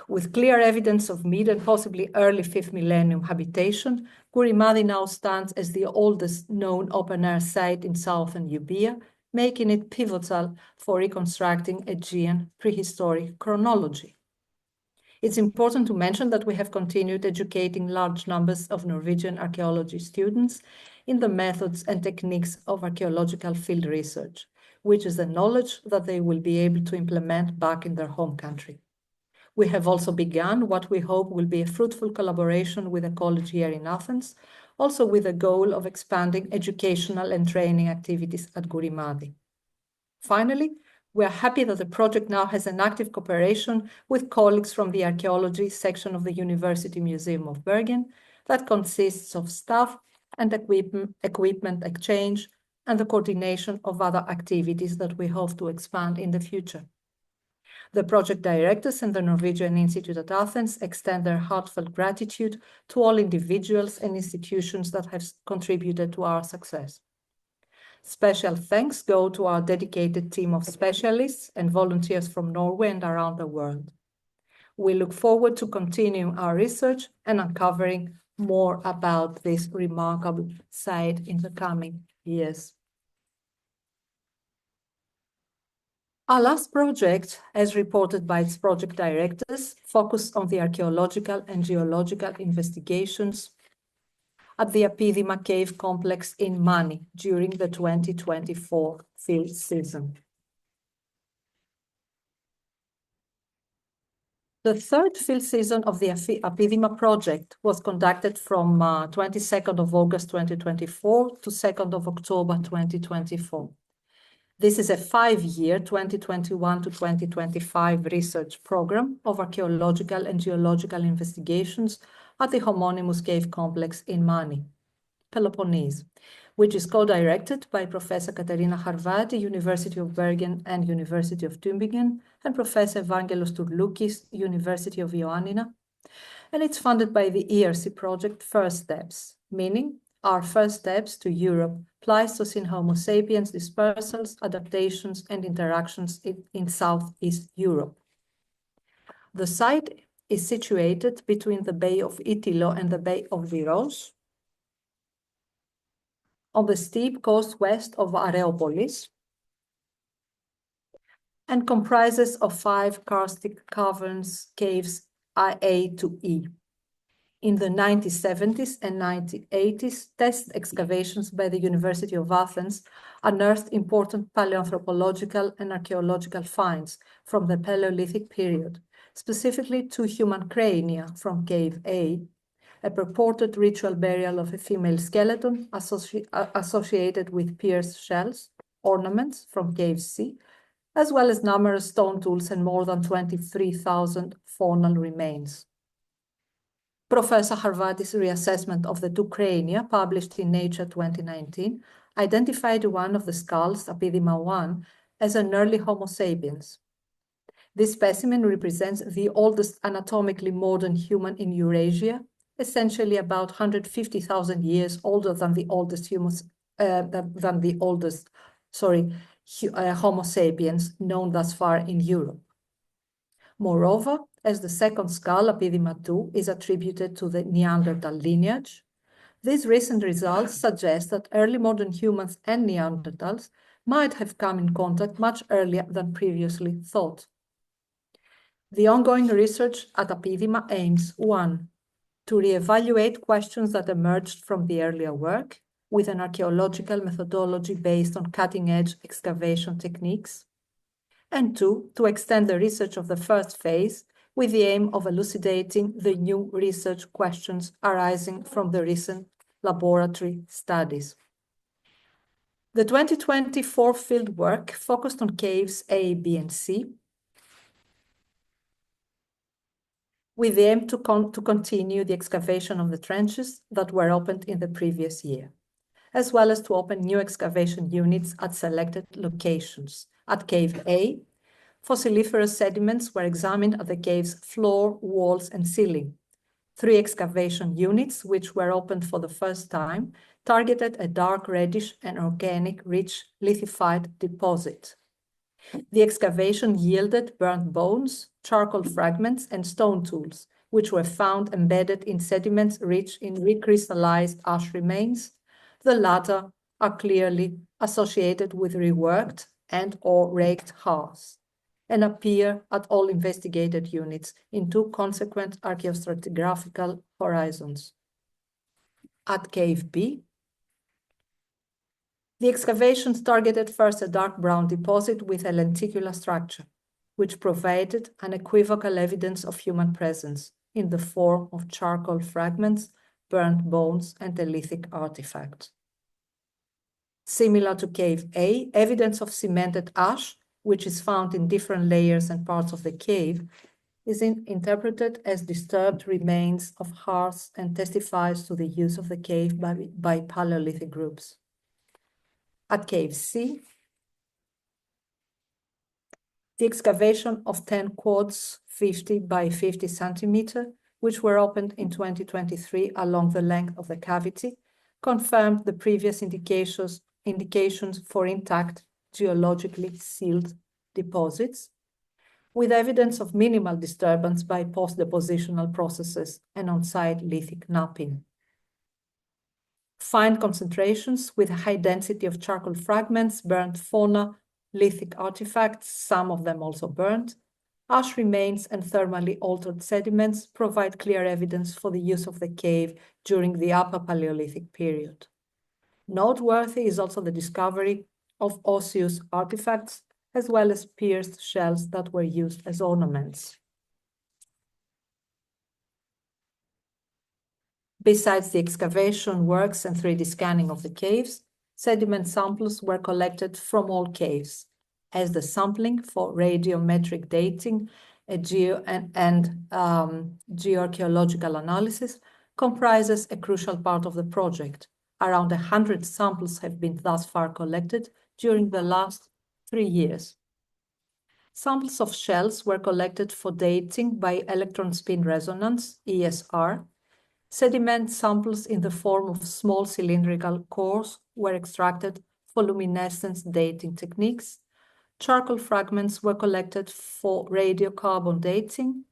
With clear evidence of mid and possibly early 5th millennium habitation, Gourimadi now stands as the oldest known open-air site in southern Euboea, making it pivotal for reconstructing Aegean prehistoric chronology. It's important to mention that we have continued educating large numbers of Norwegian archaeology students in the methods and techniques of archaeological field research, which is the knowledge that they will be able to implement back in their home country. We have also begun what we hope will be a fruitful collaboration with a college here in Athens, also with the goal of expanding educational and training activities at Gourimadi. Finally, we are happy that the project now has an active cooperation with colleagues from the archaeology section of the University Museum of Bergen that consists of staff and equipment exchange and the coordination of other activities that we hope to expand in the future. The project directors and the Norwegian Institute at Athens extend their heartfelt gratitude to all individuals and institutions that have contributed to our success. Special thanks go to our dedicated team of specialists and volunteers from Norway and around the world. We look forward to continuing our research and uncovering more about this remarkable site in the coming years. Our last project, as reported by its project directors, focused on the archaeological and geological investigations at the Apidima Cave Complex in Mani during the 2024 field season. The third field season of the Apidima project was conducted from 22nd of August 2024 to 2nd of October 2024. This is a 5-year 2021 to 2025 research program of archaeological and geological investigations at the homonymous cave complex in Mani, Peloponnese, which is co-directed by Professor Katerina Harvati, University of Bergen and University of Tübingen, and Professor Evangelos Tourloukis, University of Ioannina, and it's funded by the ERC project First Steps, meaning our first steps to Europe, Pleistocene Homo sapiens dispersals, adaptations, and interactions in Southeast Europe. The site is situated between the Bay of Ítilo and the Bay of Viros, on the steep coast west of Archaeopolis, and comprises of 5 karstic caverns, caves A to E. In the 1970s and 1980s, test excavations by the University of Athens unearthed important paleoanthropological and archaeological finds from the Paleolithic period, specifically 2 human crania from Cave A, a purported ritual burial of a female skeleton associated with pierced shells, ornaments from Cave C, as well as numerous stone tools and more than 23,000 faunal remains. Professor Harvati's reassessment of the two crania, published in Nature 2019, identified one of the skulls, Apidima 1, as an early Homo sapiens. This specimen represents the oldest anatomically modern human in Eurasia, essentially about 150,000 years older than the oldest Homo sapiens known thus far in Europe. Moreover, as the second skull, Apidima 2, is attributed to the Neanderthal lineage, these recent results suggest that early modern humans and Neanderthals might have come in contact much earlier than previously thought. The ongoing research at Apidima aims, 1, to reevaluate questions that emerged from the earlier work with an archaeological methodology based on cutting-edge excavation techniques, and 2, to extend the research of the first phase with the aim of elucidating the new research questions arising from the recent laboratory studies. The 2024 field work focused on caves A, B, and C, with the aim to continue the excavation of the trenches that were opened in the previous year, as well as to open new excavation units at selected locations. At Cave A, fossiliferous sediments were examined at the cave's floor, walls, and ceiling. 3 excavation units, which were opened for the first time, targeted a dark reddish and organic-rich lithified deposit. The excavation yielded burnt bones, charcoal fragments, and stone tools, which were found embedded in sediments rich in recrystallized ash remains. The latter are clearly associated with reworked and/or raked hearths, and appear at all investigated units in 2 consequent archaeostratigraphical horizons. At Cave B, the excavations targeted first a dark brown deposit with a lenticular structure, which provided unequivocal evidence of human presence in the form of charcoal fragments, burnt bones, and a lithic artifact. Similar to Cave A, evidence of cemented ash, which is found in different layers and parts of the cave, is interpreted as disturbed remains of hearths and testifies to the use of the cave by Paleolithic groups. At Cave C, the excavation of 10 quads 50 by 50 centimeter, which were opened in 2023 along the length of the cavity, confirmed the previous indications for intact, geologically sealed deposits, with evidence of minimal disturbance by post-depositional processes and on-site lithic knapping. Fine concentrations with a high density of charcoal fragments, burnt fauna, lithic artifacts, some of them also burnt, ash remains, and thermally altered sediments provide clear evidence for the use of the cave during the Upper Paleolithic period. Noteworthy is also the discovery of osseous artifacts, as well as pierced shells that were used as ornaments. Besides the excavation works and 3D scanning of the caves, sediment samples were collected from all caves, as the sampling for radiometric dating and geoarchaeological analysis comprises a crucial part of the project. Around 100 samples have been thus far collected during the last 3 years. Samples of shells were collected for dating by electron spin resonance, ESR. Sediment samples in the form of small cylindrical cores were extracted for luminescence dating techniques. Charcoal fragments were collected for radiocarbon dating.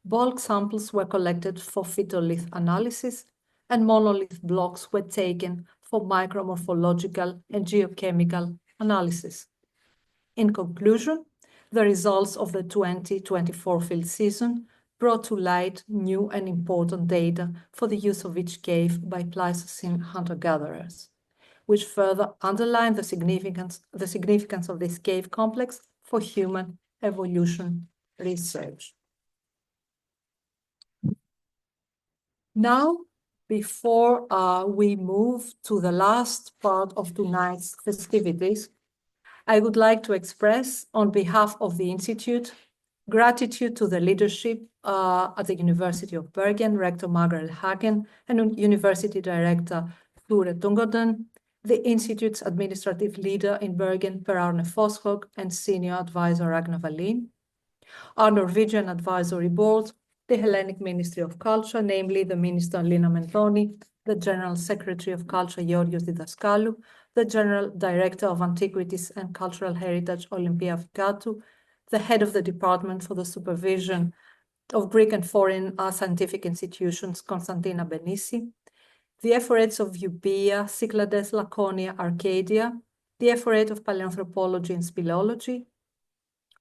Bulk samples were collected for phytolith analysis, and monolith blocks were taken for micromorphological and geochemical analysis. In conclusion, the results of the 2024 field season brought to light new and important data for the use of each cave by Pleistocene hunter-gatherers, which further underline the significance of this cave complex for human evolution research. Now, before we move to the last part of tonight's festivities, I would like to express, on behalf of the Institute, gratitude to the leadership at the University of Bergen, Rector Margaret Hagen, and University Director Tore Tungodden, the Institute's administrative leader in Bergen, Per Arne Foshaug, and Senior Advisor Ragnar Wallin, our Norwegian Advisory Board, the Hellenic Ministry of Culture, namely the Minister Lina Mentoni, the General Secretary of Culture Georgios Didaskalou, the General Director of Antiquities and Cultural Heritage Olympia Fikatou, the Head of the Department for the Supervision of Greek and Foreign Scientific Institutions, Konstantina Benissi, the efforts of Euboea, Cyclades, Laconia, Arcadia, the effort of Paleoanthropology and Speleology,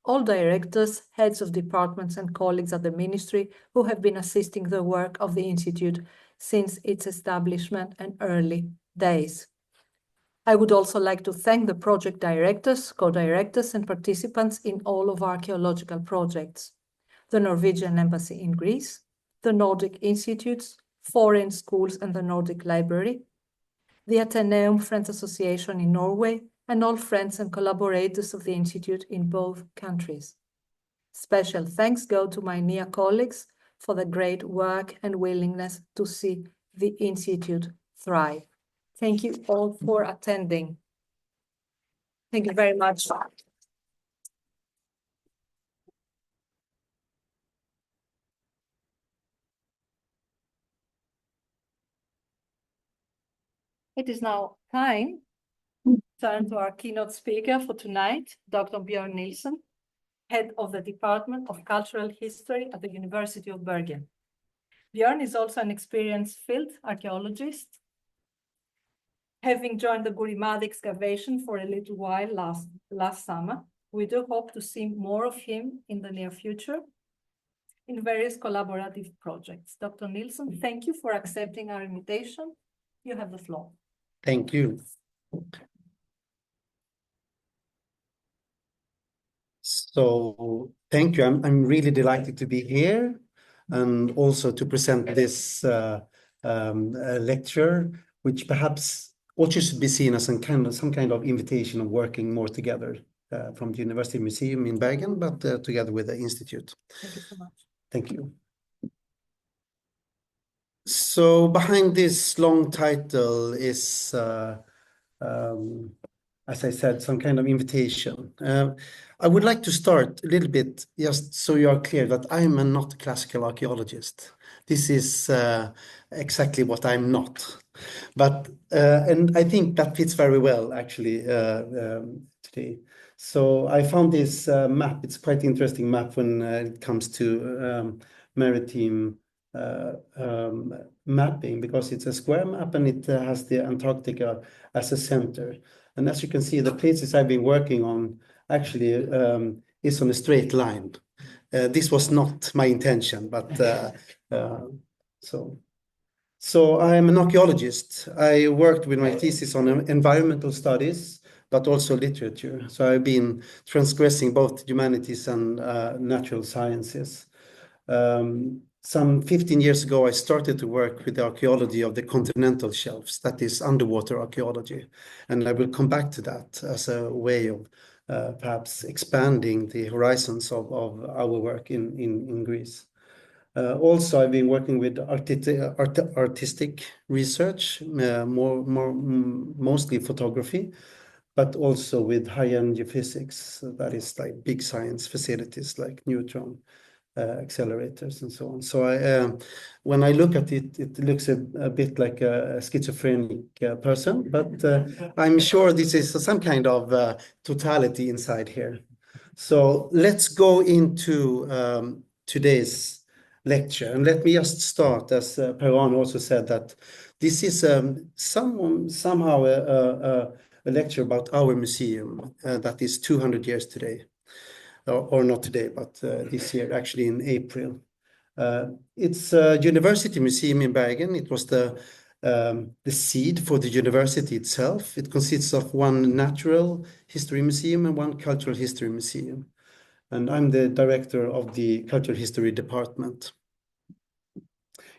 all directors, heads of departments, and colleagues at the Ministry who have been assisting the work of the Institute since its establishment and early days. I would also like to thank the project directors, co-directors, and participants in all of our archaeological projects, the Norwegian Embassy in Greece, the Nordic Institutes, foreign schools, and the Nordic Library, the Athenaeum Friends Association in Norway, and all friends and collaborators of the Institute in both countries. Special thanks go to my NIA colleagues for the great work and willingness to see the Institute thrive. Thank you all for attending. Thank you very much. It is now time to turn to our keynote speaker for tonight, Dr. Björn Nilsson, Head of the Department of Cultural History at the University of Bergen. Björn is also an experienced field archaeologist, having joined the Gurimad excavation for a little while last summer. We do hope to see more of him in the near future in various collaborative projects. Dr. Nilsson, thank you for accepting our invitation. You have the floor. Thank you. So thank you. I'm really delighted to be here and also to present this lecture, which perhaps also should be seen as some kind of invitation of working more together from the University Museum in Bergen, but together with the Institute. Thank you so much. Thank you. So behind this long title is, as I said, some kind of invitation. I would like to start a little bit, just so you are clear that I am not a classical archaeologist. This is exactly what I'm not. But, and I think that fits very well, actually, today. So I found this map. It's quite interesting map when it comes to maritime mapping, because it's a square map and it has the Antarctica as a center. And as you can see, the places I've been working on actually is on a straight line. This was not my intention, but so I'm an archaeologist. I worked with my thesis on environmental studies, but also literature. So I've been transgressing both humanities and natural sciences. Some 15 years ago, I started to work with the archaeology of the continental shelves, that is underwater archaeology. And I will come back to that as a way of perhaps expanding the horizons of our work in Greece. Also, I've been working with artistic research, mostly photography, but also with high-end geophysics, that is like big science facilities like neutron accelerators and so on. So when I look at it, it looks a bit like a schizophrenic person, but I'm sure this is some kind of totality inside here. So let's go into today's lecture. And let me just start, as Per Arne also said, that this is somehow a lecture about our museum that is 200 years today. Or not today, but this year, actually in April. It's a university museum in Bergen. It was the seed for the university itself. It consists of one natural history museum and one cultural history museum. And I'm the director of the cultural history department.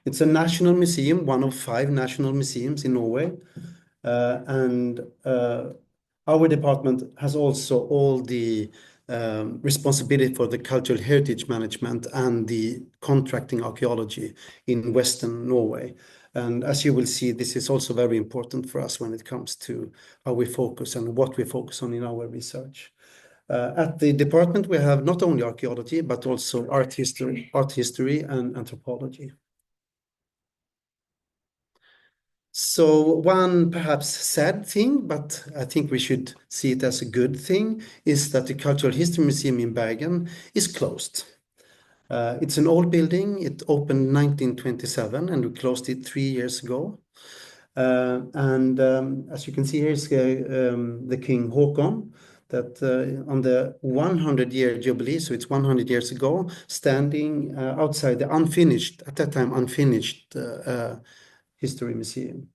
It's a national museum, one of 5 national museums in Norway. And our department has also all the responsibility for the cultural heritage management and the contracting archaeology in Western Norway. And as you will see, this is also very important for us when it comes to how we focus and what we focus on in our research. At the department, we have not only archaeology, but also art history and anthropology. So one perhaps sad thing, but I think we should see it as a good thing, is that the Cultural History Museum in Bergen is closed. It's an old building. It opened 1927, and we closed it 3 years ago. As you can see here is the King Håkon, that on the 100-year jubilee, so it's 100 years ago, standing outside the unfinished, at that time, unfinished history museum.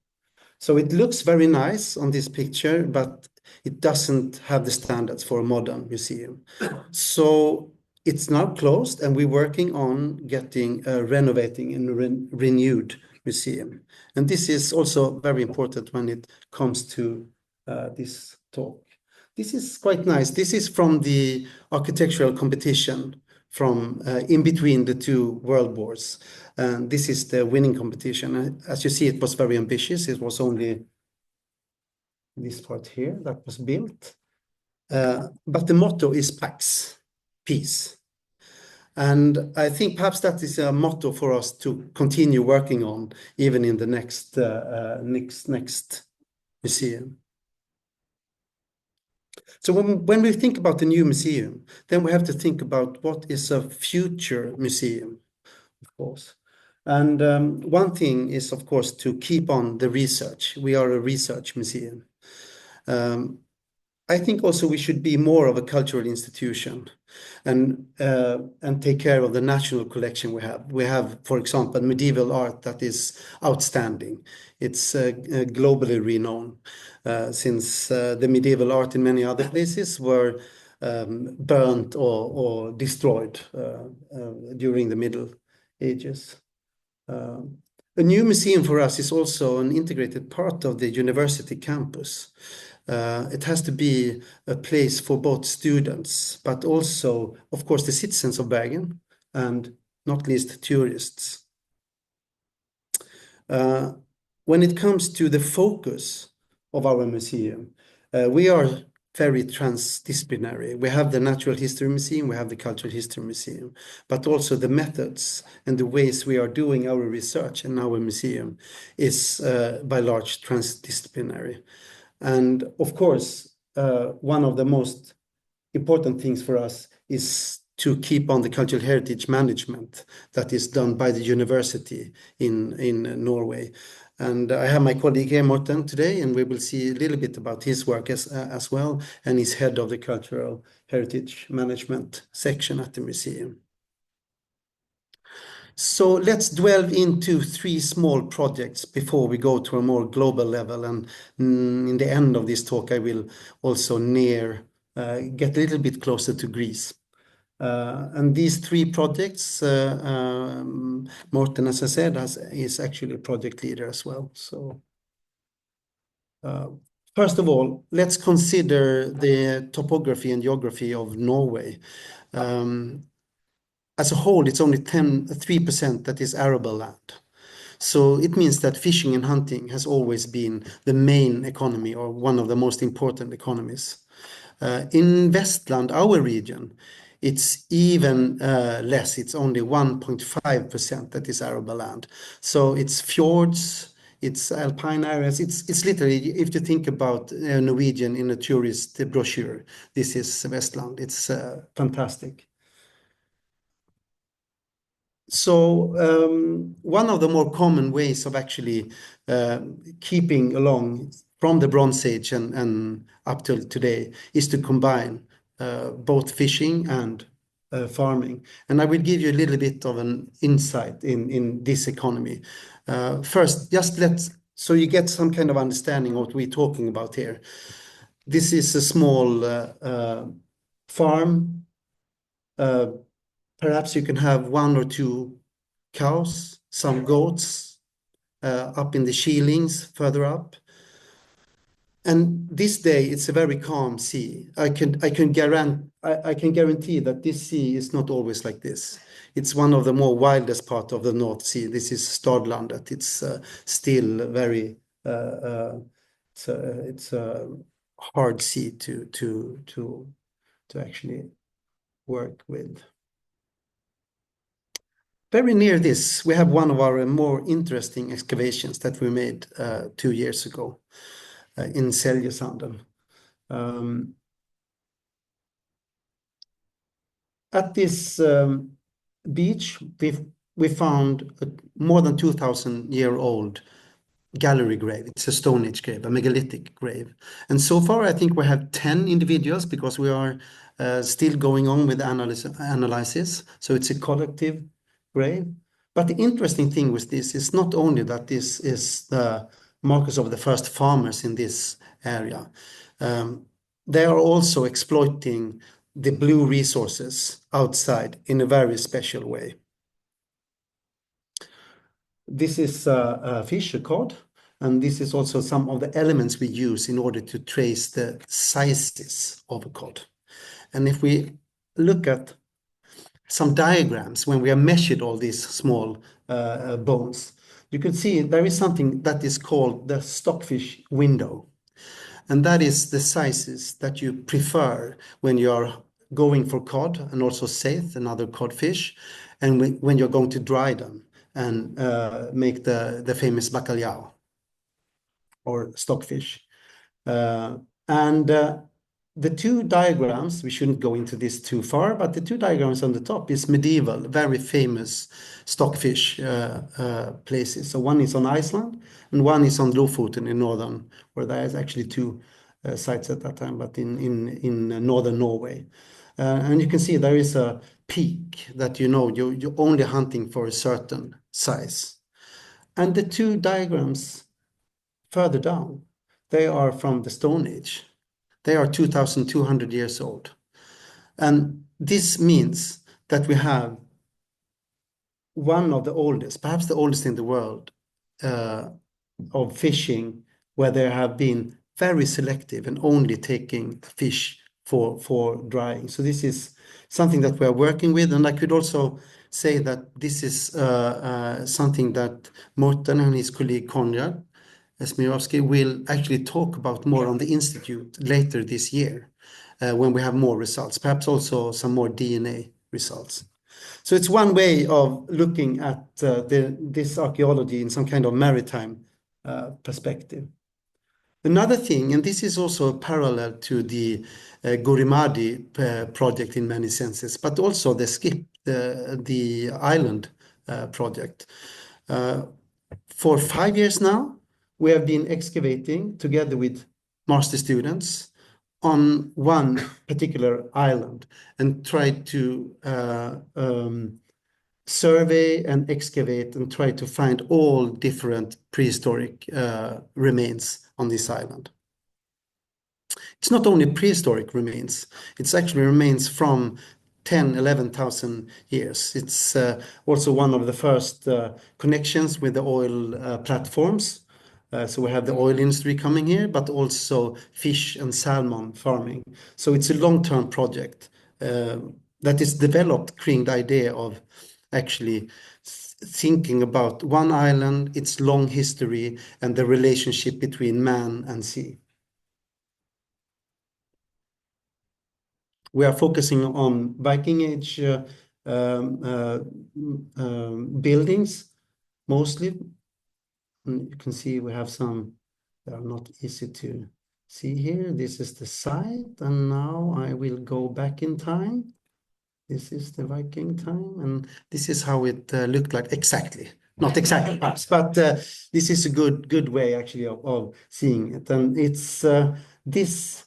So it looks very nice on this picture, but it doesn't have the standards for a modern museum. So it's now closed, and we're working on getting renovating and renewed museum. And this is also very important when it comes to this talk. This is quite nice. This is from the architectural competition from in between the 2 world wars. And this is the winning competition. As you see, it was very ambitious. It was only this part here that was built. But the motto is Pax, peace. And I think perhaps that is a motto for us to continue working on, even in the next museum. So when we think about the new museum, then we have to think about what is a future museum, of course. And one thing is, of course, to keep on the research. We are a research museum. I think also we should be more of a cultural institution and take care of the national collection we have. We have, for example, medieval art that is outstanding. It's globally renowned since the medieval art in many other places were burnt or destroyed during the Middle Ages. A new museum for us is also an integrated part of the university campus. It has to be a place for both students, but also, of course, the citizens of Bergen, and not least tourists. When it comes to the focus of our museum, we are very transdisciplinary. We have the Natural History Museum, we have the Cultural History Museum, but also the methods and the ways we are doing our research in our museum is by large transdisciplinary. And of course, one of the most important things for us is to keep on the cultural heritage management that is done by the university in Norway. And I have my colleague here, Morten, today, and we will see a little bit about his work as well, and he's head of the cultural heritage management section at the museum. So let's delve into 3 small projects before we go to a more global level. And in the end of this talk, I will also get a little bit closer to Greece. And these 3 projects, Morten, as I said, is actually a project leader as well. So first of all, let's consider the topography and geography of Norway. As a whole, it's only 3% that is arable land. So it means that fishing and hunting has always been the main economy, or one of the most important economies. In Westland, our region, it's even less. It's only 1.5% that is arable land. So it's fjords, it's alpine areas. It's literally, if you think about Norwegian in a tourist brochure, this is Westland. It's fantastic. So one of the more common ways of actually keeping along from the Bronze Age and up till today is to combine both fishing and farming. And I will give you a little bit of an insight in this economy. First, so you get some kind of understanding of what we're talking about here. This is a small farm. Perhaps you can have 1 or 2 cows some goats up in the Shillings further up. And this day, it's a very calm sea. I can guarantee that this sea is not always like this. It's one of the more wildest part of the North Sea. This is Stadlandet. It's still very it's a hard sea to actually work with. Very near this, we have one of our more interesting excavations that we made 2 years ago. In Säljesanden. At this beach, we found a more than 2,000-year-old gallery grave. It's a Stone Age grave, a megalithic grave. And so far, I think we have 10 individuals because we are still going on with analysis. So it's a collective grave. But the interesting thing with this is not only that this is the markers of the first farmers in this area. They are also exploiting the blue resources outside in a very special way. This is a fish, a cod, and this is also some of the elements we use in order to trace the sizes of a cod. And if we look at some diagrams when we have measured all these small bones, you can see there is something that is called the stockfish window. And that is the sizes that you prefer when you are going for cod and also saithe and other codfish, and when you're going to dry them and make the famous bacalhau or stockfish. The two diagrams, we shouldn't go into this too far, but the two diagrams on the top is medieval, very famous stockfish places. So one is on Iceland and one is on Lofoten in northern, where there is actually two sites at that time, but in northern Norway. And you can see there is a peak that you're only hunting for a certain size. And the two diagrams further down, they are from the Stone Age. They are 2,200 years old. And this means that we have one of the oldest, perhaps the oldest in the world, of fishing, where they have been very selective and only taking fish for drying. So this is something that we are working with. And I could also say that this is something that Morten and his colleague Konrad Smirovsky will actually talk about more on the Institute later this year when we have more results, perhaps also some more DNA results. So it's one way of looking at this archaeology in some kind of maritime perspective. Another thing, and this is also a parallel to the Gorimadi project in many senses, but also the SCIP, the island project. For 5 years now, we have been excavating together with master students on one particular island and tried to survey and excavate and try to find all different prehistoric remains on this island. It's not only prehistoric remains, it's actually remains from 10, 11,000 years. It's also one of the first connections with the oil platforms. So we have the oil industry coming here, but also fish and salmon farming. So it's a long-term project that is developed creating the idea of actually thinking about one island, its long history, and the relationship between man and sea. We are focusing on Viking Age buildings, mostly. And you can see we have some that are not easy to see here. This is the site, and now I will go back in time. This is the Viking time, and this is how it looked like exactly. Not exactly, perhaps, but this is a good way actually of seeing it. And it's this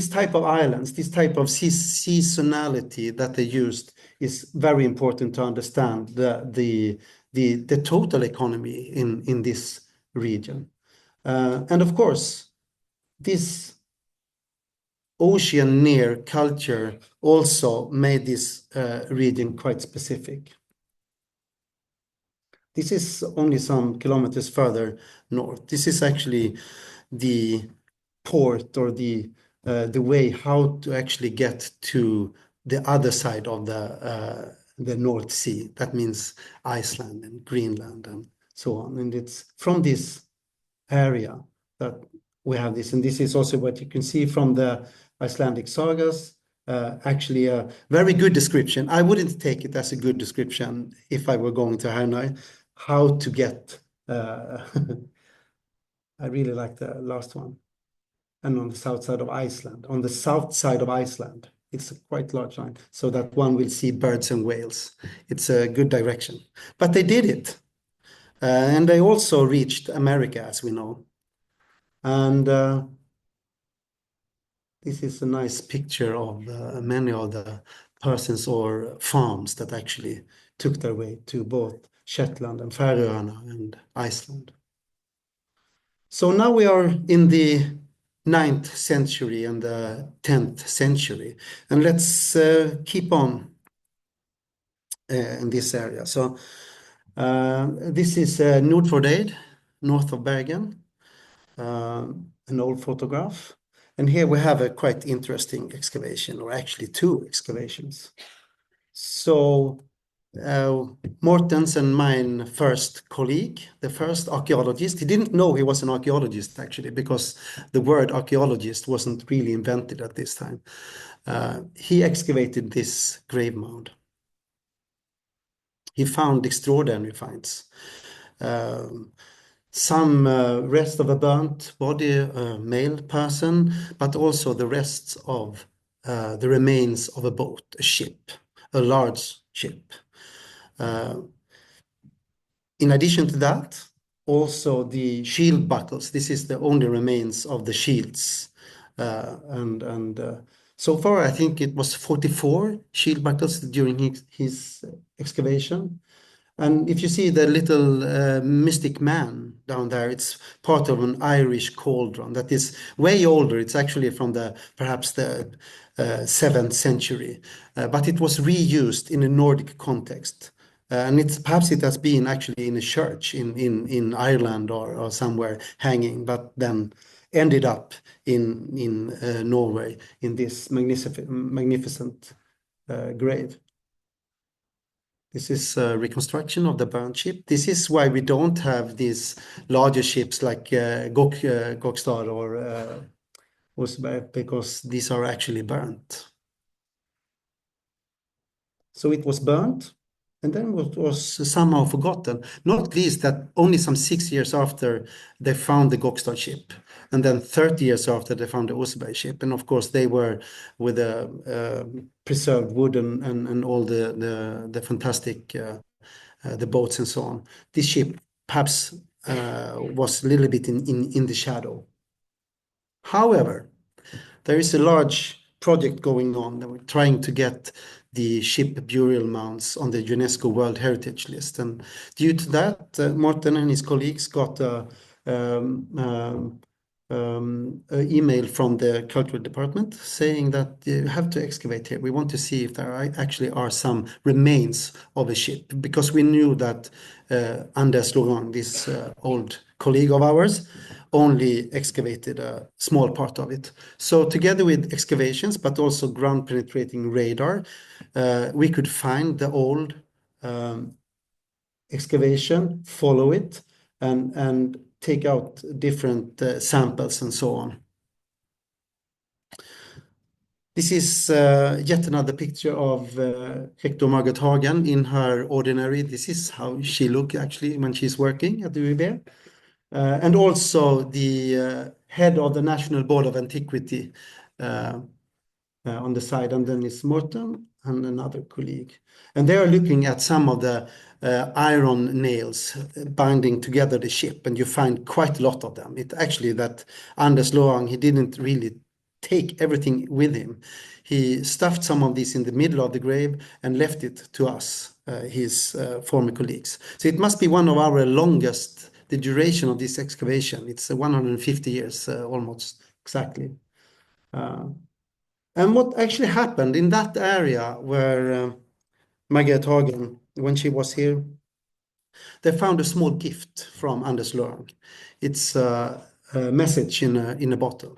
type of islands, this type of seasonality that they used is very important to understand the total economy in this region. And of course, this ocean near culture also made this region quite specific. This is only some kilometers further north. This is actually the port or the way how to actually get to the other side of the North Sea. That means Iceland and Greenland and so on. And it's from this area that we have this. And this is also what you can see from the Icelandic sagas. Actually, a very good description. I wouldn't take it as a good description if I were going to Hanoi, how to get. I really like the last one. And on the south side of Iceland. On the south side of Iceland, it's a quite large line, so that one will see birds and whales. It's a good direction. But they did it. And they also reached America, as we know. And this is a nice picture of many of the persons or farms that actually took their way to both Shetland and Färöarna and Iceland. So now we are in the 9th century and the 10th century. And let's keep on in this area. So this is Nordfjordeid, north of Bergen, an old photograph. And here we have a quite interesting excavation, or actually two excavations. So Morten's and mine first colleague, the first archaeologist, he didn't know he was an archaeologist actually, because the word archaeologist wasn't really invented at this time. He excavated this grave mound. He found extraordinary finds. Some rest of a burnt body, male person, but also the rests of the remains of a boat, a ship, a large ship. In addition to that, also the shield buckles. This is the only remains of the shields. So far, I think it was 44 shield buckles during his excavation. And if you see the little mystic man down there, it's part of an Irish cauldron that is way older. It's actually from perhaps the 7th century, but it was reused in a Nordic context. And perhaps it has been actually in a church in Ireland or somewhere hanging, but then ended up in Norway in this magnificent grave. This is a reconstruction of the burnt ship. This is why we don't have these larger ships like Gokstad or Osberg, because these are actually burnt. So it was burnt, and then it was somehow forgotten, not least that only some 6 years after they found the Gokstad ship, and then 30 years after they found the Osberg ship. And of course, they were with preserved wood and all the fantastic the boats and so on. This ship perhaps was a little bit in the shadow. However, there is a large project going on that we're trying to get the ship burial mounds on the UNESCO World Heritage List. And due to that, Morten and his colleagues got an email from the cultural department saying that you have to excavate here. We want to see if there actually are some remains of a ship, because we knew that Anders Laurent, this old colleague of ours, only excavated a small part of it. So together with excavations, but also ground penetrating radar, we could find the old excavation, follow it, and take out different samples and so on. This is yet another picture of Rector Margaret Hagen in her ordinary. This is how she looks actually when she's working at the UiB. And also the head of the National Board of Antiquity on the side, and then is Morten and another colleague. And they are looking at some of the iron nails binding together the ship, and you find quite a lot of them. It actually that Anders Laurent, he didn't really take everything with him. He stuffed some of these in the middle of the grave and left it to us, his former colleagues. So it must be one of our longest, the duration of this excavation. It's 150 years, almost exactly. And what actually happened in that area where Margaret Hagen, when she was here, They found a small gift from Anders Lörn. It's a message in a bottle.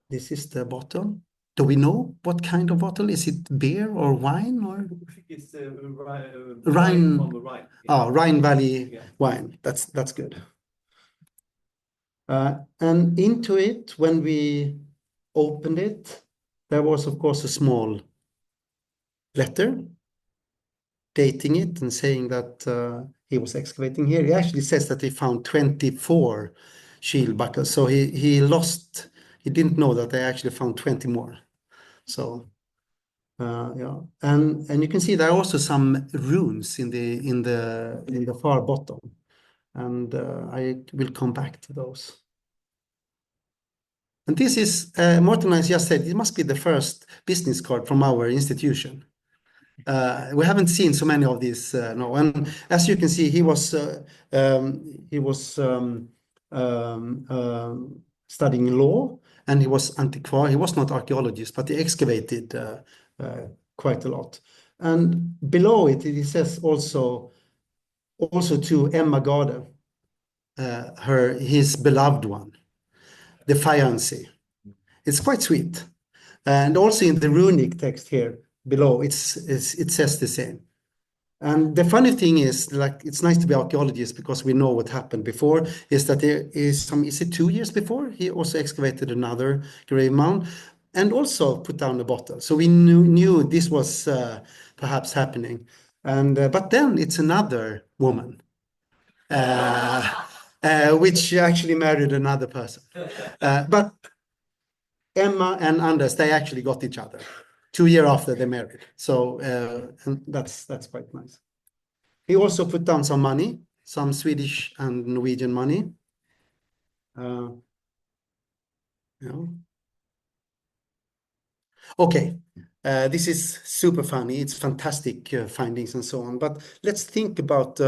This is the bottle. Do we know what kind of bottle? Is it beer or wine or? I think it's Rhine Rhine. from the Rhine. Oh, Rhine Valley Yeah. wine. That's good. And into it, when we opened it, there was, of course, a small letter dating it and saying that he was excavating here. He actually says that he found 24 shield buckles. So he didn't know that they actually found 20 more. So yeah, and you can see there are also some runes in the far bottom, and I will come back to those. And this is Morten has just said it must be the first business card from our institution. We haven't seen so many of these no, and as you can see, he was studying law, and he was antiquar. He was not archaeologist, but he excavated quite a lot. And below it, it says also to Emma Garde, his beloved one, the fiancé. It's quite sweet. And also in the runic text here below, it says the same. And the funny thing is, like, it's nice to be archaeologist because we know what happened before, is that there is is it 2 years before? He also excavated another grave mound and also put down a bottle. So we knew this was perhaps happening. And but then it's another woman, which actually married another person. But Emma and Anders, they actually got each other 2 years after they married. So and that's quite nice. He also put down some money, some Swedish and Norwegian money. Yeah. Okay, this is super funny. It's fantastic findings and so on. But let's think about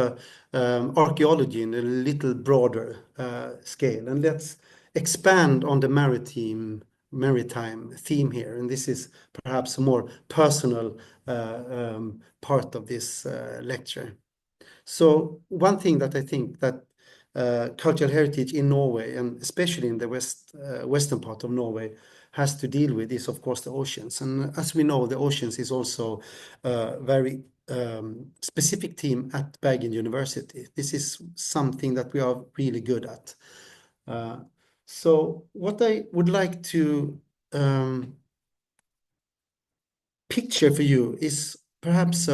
archaeology in a little broader scale, and let's expand on the maritime theme here. And this is perhaps a more personal part of this lecture. So one thing that I think that cultural heritage in Norway, and especially in the western part of Norway, has to deal with is, of course, the oceans. And as we know, the oceans is also a very specific theme at Bergen University. This is something that we are really good at. So what I would like to picture for you is perhaps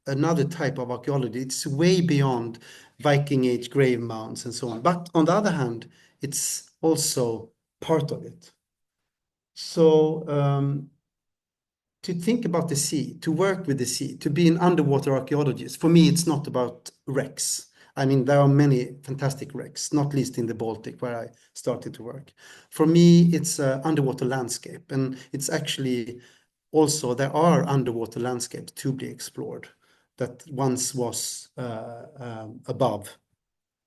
another type of archaeology. It's way beyond Viking Age grave mounds and so on. But on the other hand, it's also part of it. So to think about the sea, to work with the sea, to be an underwater archaeologist, for me, it's not about wrecks. I mean, there are many fantastic wrecks, not least in the Baltic, where I started to work. For me, it's underwater landscape, and it's actually also there are underwater landscapes to be explored that once was above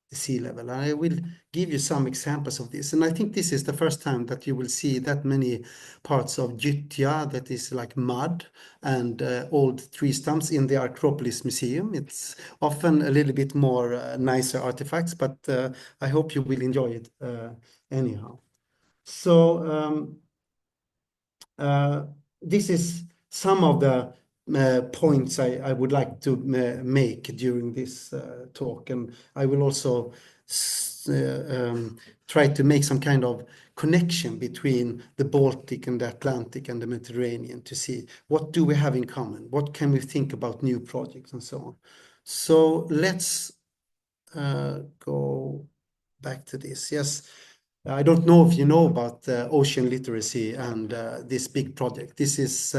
the sea level. And I will give you some examples of this. And I think this is the first time that you will see that many parts of Gytja that is like mud and old tree stumps in the Acropolis Museum. It's often a little bit more nicer artifacts, but I hope you will enjoy it anyhow. So this is some of the points I would like to make during this talk, and I will also try to make some kind of connection between the Baltic and the Atlantic and the Mediterranean to see what do we have in common, what can we think about new projects and so on. So let's go back to this. Yes. I don't know if you know about ocean literacy and this big project. This is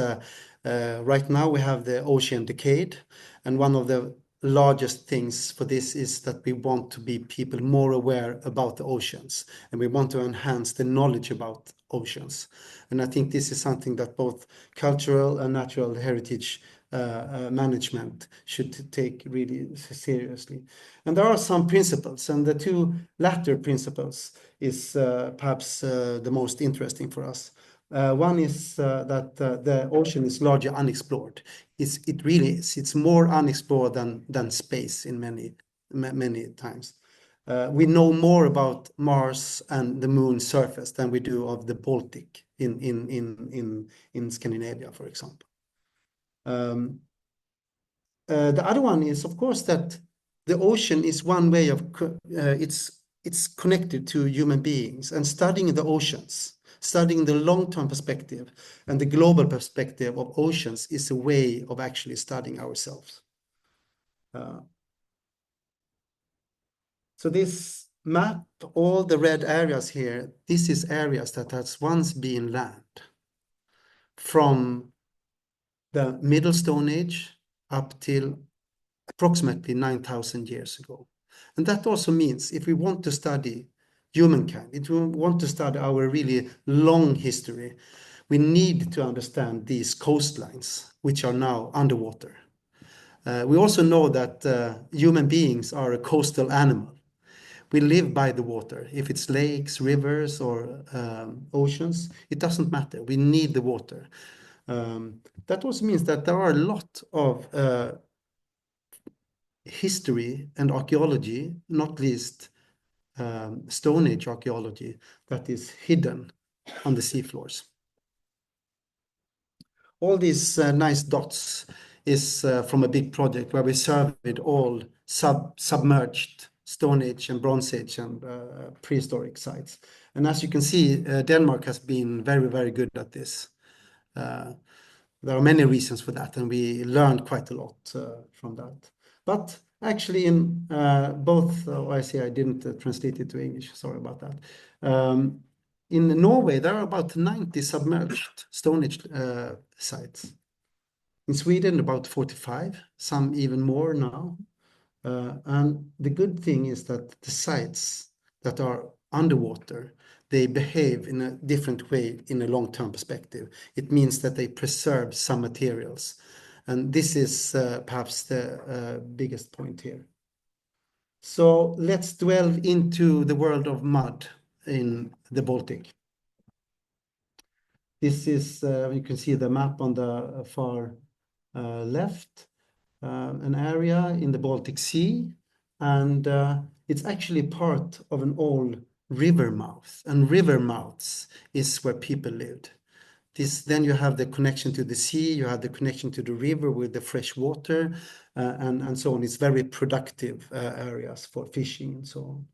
right now we have the Ocean Decade, and one of the largest things for this is that we want to be people more aware about the oceans, and we want to enhance the knowledge about oceans. And I think this is something that both cultural and natural heritage management should take really seriously. And there are some principles, and the two latter principles is perhaps the most interesting for us. One is that the ocean is largely unexplored. It really is. It's more unexplored than space in many times. We know more about Mars and the moon's surface than we do of the Baltic in Scandinavia, for example. The other one is, of course, that the ocean is one way of it's connected to human beings, and studying the oceans, studying the long-term perspective and the global perspective of oceans is a way of actually studying ourselves. So this map, all the red areas here, this is areas that has once been land from the Middle Stone Age up till approximately 9,000 years ago. And that also means if we want to study humankind, if we want to study our really long history, we need to understand these coastlines, which are now underwater. We also know that human beings are a coastal animal. We live by the water. If it's lakes, rivers, or oceans, it doesn't matter. We need the water. That also means that there are a lot of history and archaeology, not least Stone Age archaeology, that is hidden on the seafloors. All these nice dots is from a big project where we surveyed all submerged Stone Age and Bronze Age and prehistoric sites. And as you can see, Denmark has been very, very good at this. There are many reasons for that, and we learned quite a lot from that. But actually in both, I see I didn't translate it to English, sorry about that. In Norway, there are about 90 submerged Stone Age sites. In Sweden, about 45, some even more now. And the good thing is that the sites that are underwater, they behave in a different way in a long-term perspective. It means that they preserve some materials. And this is perhaps the biggest point here. So let's delve into the world of mud in the Baltic. This is, you can see the map on the far left, an area in the Baltic Sea, and it's actually part of an old river mouth, and river mouths is where people lived. Then you have the connection to the sea, you have the connection to the river with the fresh water, and so on. It's very productive areas for fishing and so on.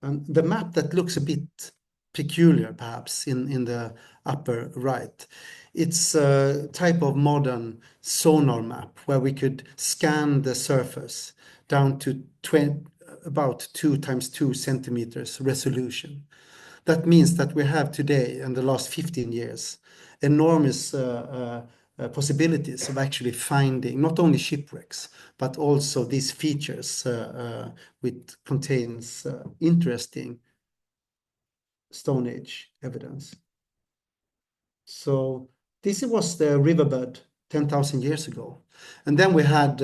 And the map that looks a bit peculiar, perhaps, in the upper right, it's a type of modern sonar map where we could scan the surface down to about 2 × 2 centimeters resolution. That means that we have today, in the last 15 years, enormous possibilities of actually finding not only shipwrecks, but also these features which contains interesting Stone Age evidence. So this was the riverbed 10,000 years ago. And then we had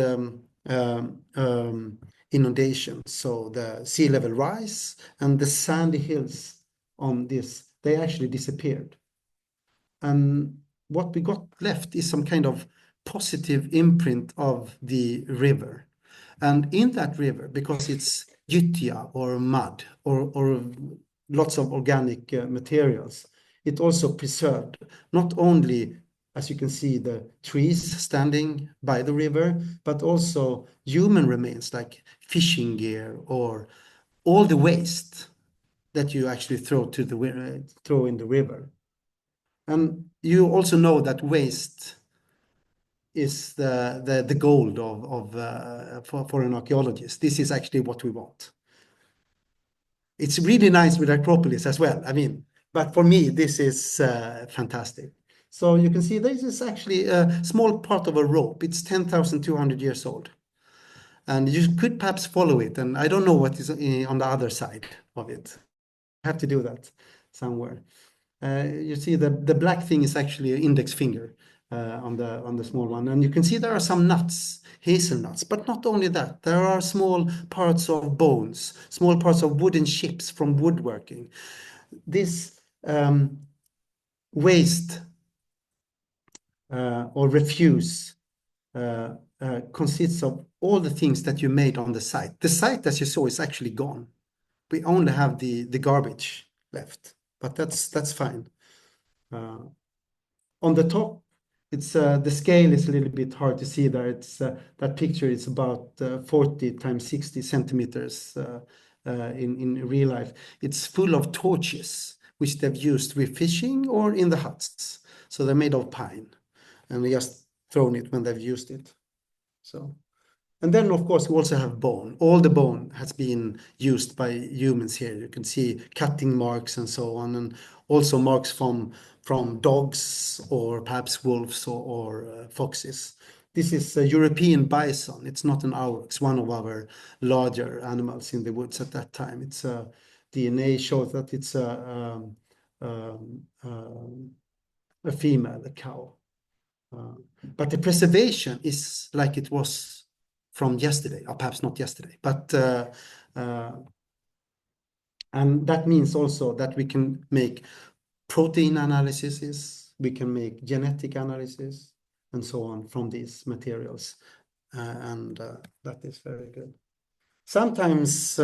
inundation. So the sea level rise and the sandy hills on this, they actually disappeared. And what we got left is some kind of positive imprint of the river. And in that river, because it's gyttja or mud or lots of organic materials, it also preserved not only, as you can see, the trees standing by the river, but also human remains like fishing gear or all the waste that you actually throw in the river. And you also know that waste is the gold for an archaeologist. This is actually what we want. It's really nice with Acropolis as well. I mean, but for me, this is fantastic. So you can see this is actually a small part of a rope. It's 10,200 years old. And you could perhaps follow it. And I don't know what is on the other side of it. I have to do that somewhere. You see the black thing is actually an index finger on the small one. And you can see there are some nuts, hazelnuts, but not only that, there are small parts of bones, small parts of wooden ships from woodworking. This waste or refuse consists of all the things that you made on the site. The site, as you saw, is actually gone. We only have the garbage left, but that's fine. On the top, it's the scale is a little bit hard to see there. It's that picture is about 40 times 60 centimeters in real life. It's full of torches, which they've used with fishing or in the huts. So they're made of pine, and they just thrown it when they've used it. So, and then of course we also have bone. All the bone has been used by humans here. You can see cutting marks and so on, and also marks from dogs or perhaps wolves or foxes. This is a European bison. It's not an aurochs, one of our larger animals in the woods at that time. It's DNA shows that it's a female, a cow. But the preservation is like it was from yesterday, or perhaps not yesterday, but and that means also that we can make protein analyses, we can make genetic analysis, and so on from these materials, and that is very good. Sometimes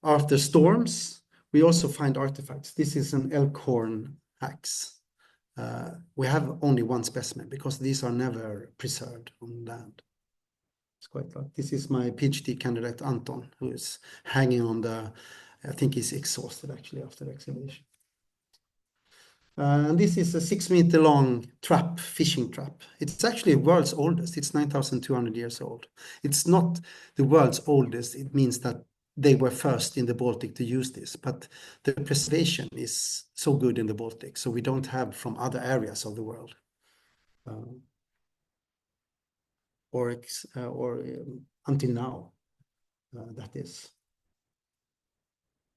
after storms, we also find artifacts. This is an elk horn axe. We have only one specimen because these are never preserved on land. It's quite like this is my PhD candidate Anton, who is hanging on the, I think he's exhausted actually after the excavation. And this is a 6 meter long trap, fishing trap. It's actually the world's oldest. It's 9,200 years old. It's not the world's oldest. It means that they were first in the Baltic to use this, but the preservation is so good in the Baltic, so we don't have from other areas of the world, or until now, that is.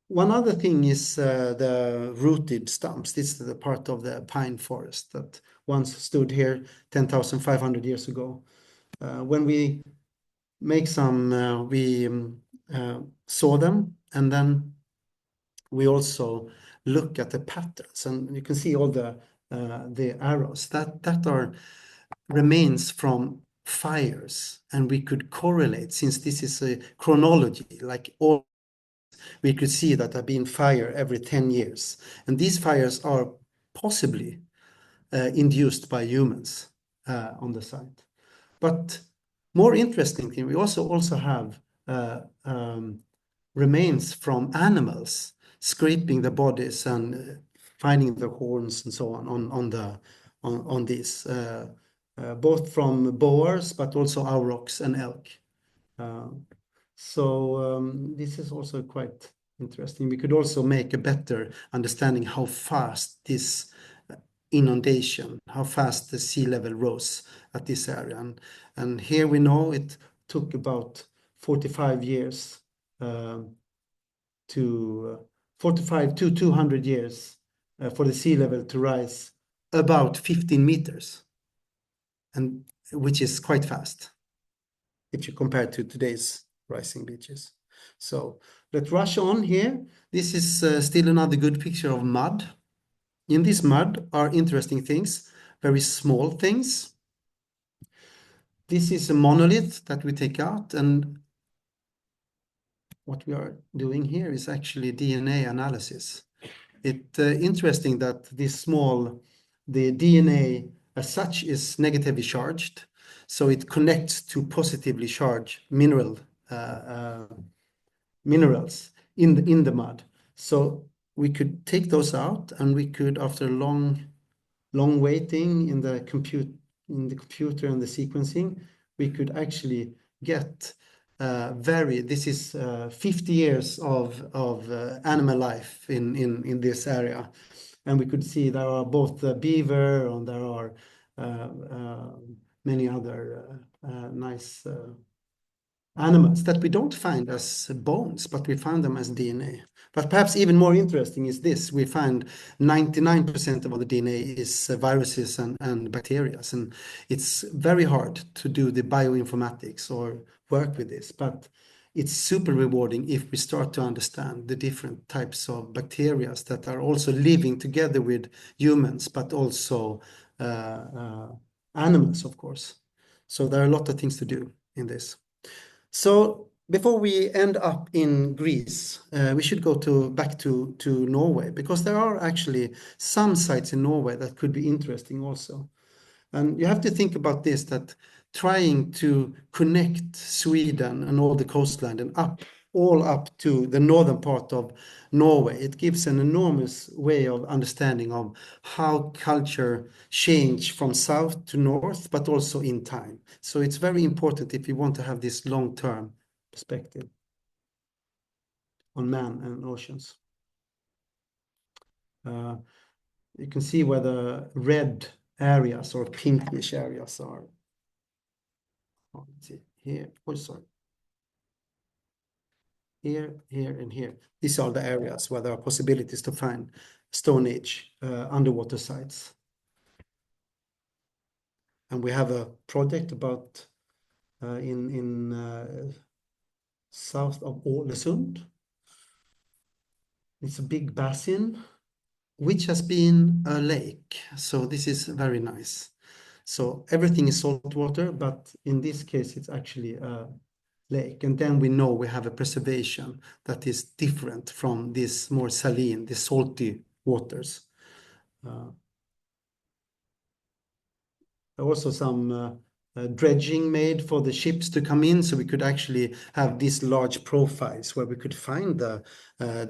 One other thing is the rooted stumps. This is the part of the pine forest that once stood here 10,500 years ago. When we make some, we saw them, and then we also look at the patterns, and you can see all the arrows that are remains from fires, and we could correlate, since this is a chronology, like all, we could see that there have been fire every 10 years, and these fires are possibly induced by humans on the site. But more interestingly, we also have remains from animals scraping the bodies and finding the horns and so on these, both from boars but also aurochs and elk. So this is also quite interesting. We could also make a better understanding how fast this inundation, how fast the sea level rose at this area, and here we know it took about 45 years to 45 to 200 years for the sea level to rise about 15 meters, and which is quite fast if you compare to today's rising beaches. So let's rush on here. This is still another good picture of mud. In this mud are interesting things, very small things. This is a monolith that we take out, and what we are doing here is actually DNA analysis. It's interesting that the DNA as such is negatively charged, so it connects to positively charged minerals in the mud. So we could take those out, and we could, after long waiting in the computer and the sequencing, we could actually get this is 50 years of animal life in this area, and we could see there are both the beaver and there are many other nice animals that we don't find as bones, but we find them as DNA. But perhaps even more interesting is this: we find 99% of all the DNA is viruses and bacteria, and it's very hard to do the bioinformatics or work with this. But it's super rewarding if we start to understand the different types of bacteria that are also living together with humans, but also animals, of course. So there are a lot of things to do in this. So before we end up in Greece, we should go back to Norway, because there are actually some sites in Norway that could be interesting also. And you have to think about this, that trying to connect Sweden and all the coastline and all up to the northern part of Norway, it gives an enormous way of understanding of how culture changed from south to north, but also in time. So it's very important if you want to have this long-term perspective on man and oceans. You can see where the red areas or pinkish areas are. Oh, let's see here. Oh, sorry. Here, and here. These are the areas where there are possibilities to find Stone Age underwater sites. And we have a project about in south of Ålesund. It's a big basin, which has been a lake. So this is very nice. So everything is salt water, but in this case, it's actually a lake. And then we know we have a preservation that is different from this more saline, the salty waters. Also some dredging made for the ships to come in, so we could actually have these large profiles where we could find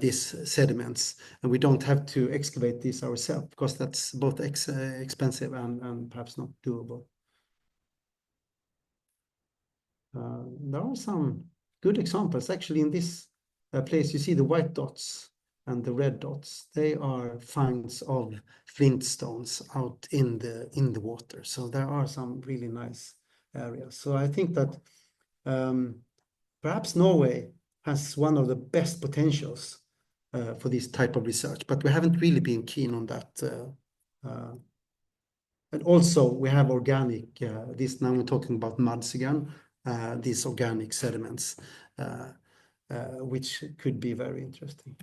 these sediments, and we don't have to excavate these ourselves, because that's both expensive and perhaps not doable. There are some good examples actually in this place. You see the white dots and the red dots. They are finds of flint stones out in the water. So there are some really nice areas. So I think that perhaps Norway has one of the best potentials for this type of research, but we haven't really been keen on that. And also we have organic, this now we're talking about muds again, these organic sediments, which could be very interesting.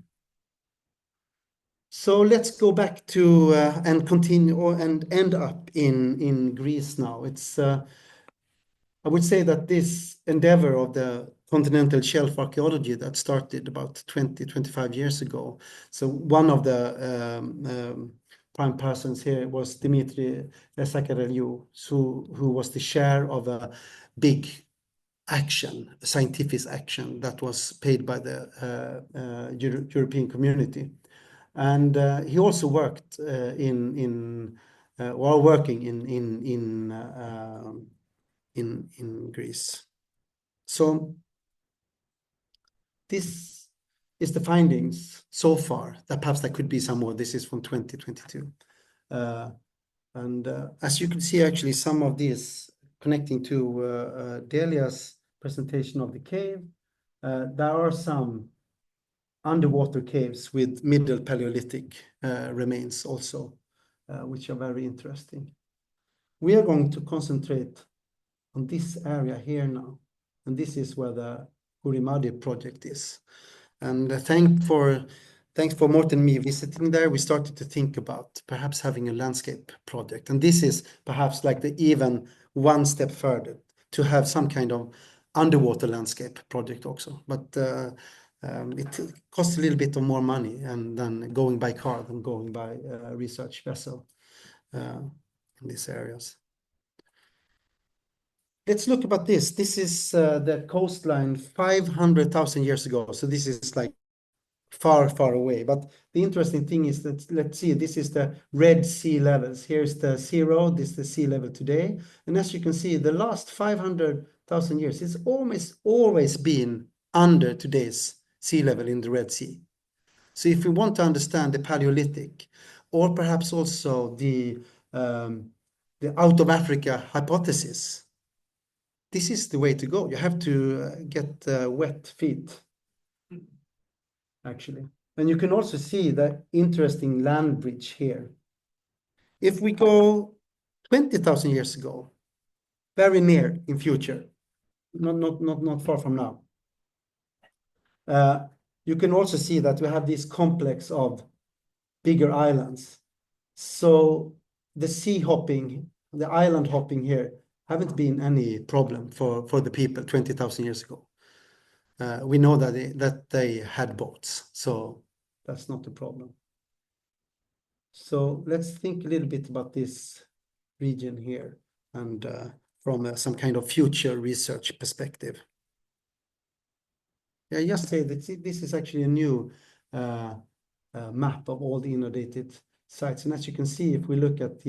So let's go back to and continue and end up in Greece now. It's I would say that this endeavor of the continental shelf archaeology that started about 25 years ago. So one of the prime persons here was Dimitrios, who was the chair of a big action, scientific action that was paid by the European community. And he also worked while working in Greece. So this is the findings so far. That perhaps there could be some more. This is from 2022. And as you can see, actually, some of these connecting to Delia's presentation of the cave, there are some underwater caves with Middle Paleolithic remains also, which are very interesting. We are going to concentrate on this area here now, and this is where the Hurimadi project is. And thanks for Morten and me visiting there. We started to think about perhaps having a landscape project, and this is perhaps like the even one step further to have some kind of underwater landscape project also, but it costs a little bit of more money and then going by car than going by research vessel in these areas. Let's look about this. This is the coastline 500,000 years ago. So this is like far, far away. But the interesting thing is that, let's see, this is the red sea levels. Here's the zero, this is the sea level today. And as you can see, the last 500,000 years, it's always been under today's sea level in the Red Sea. So if we want to understand the Paleolithic, or perhaps also the out of Africa hypothesis, this is the way to go. You have to get wet feet, actually. And you can also see the interesting land bridge here. If we go 20,000 years ago, very near in future, not far from now, You can also see that we have this complex of bigger islands. So the sea hopping, the island hopping here haven't been any problem for the people 20,000 years ago. We know that they had boats, so that's not a problem. So let's think a little bit about this region here and from some kind of future research perspective. Yeah, just say that this is actually a new map of all the inundated sites. And as you can see, if we look at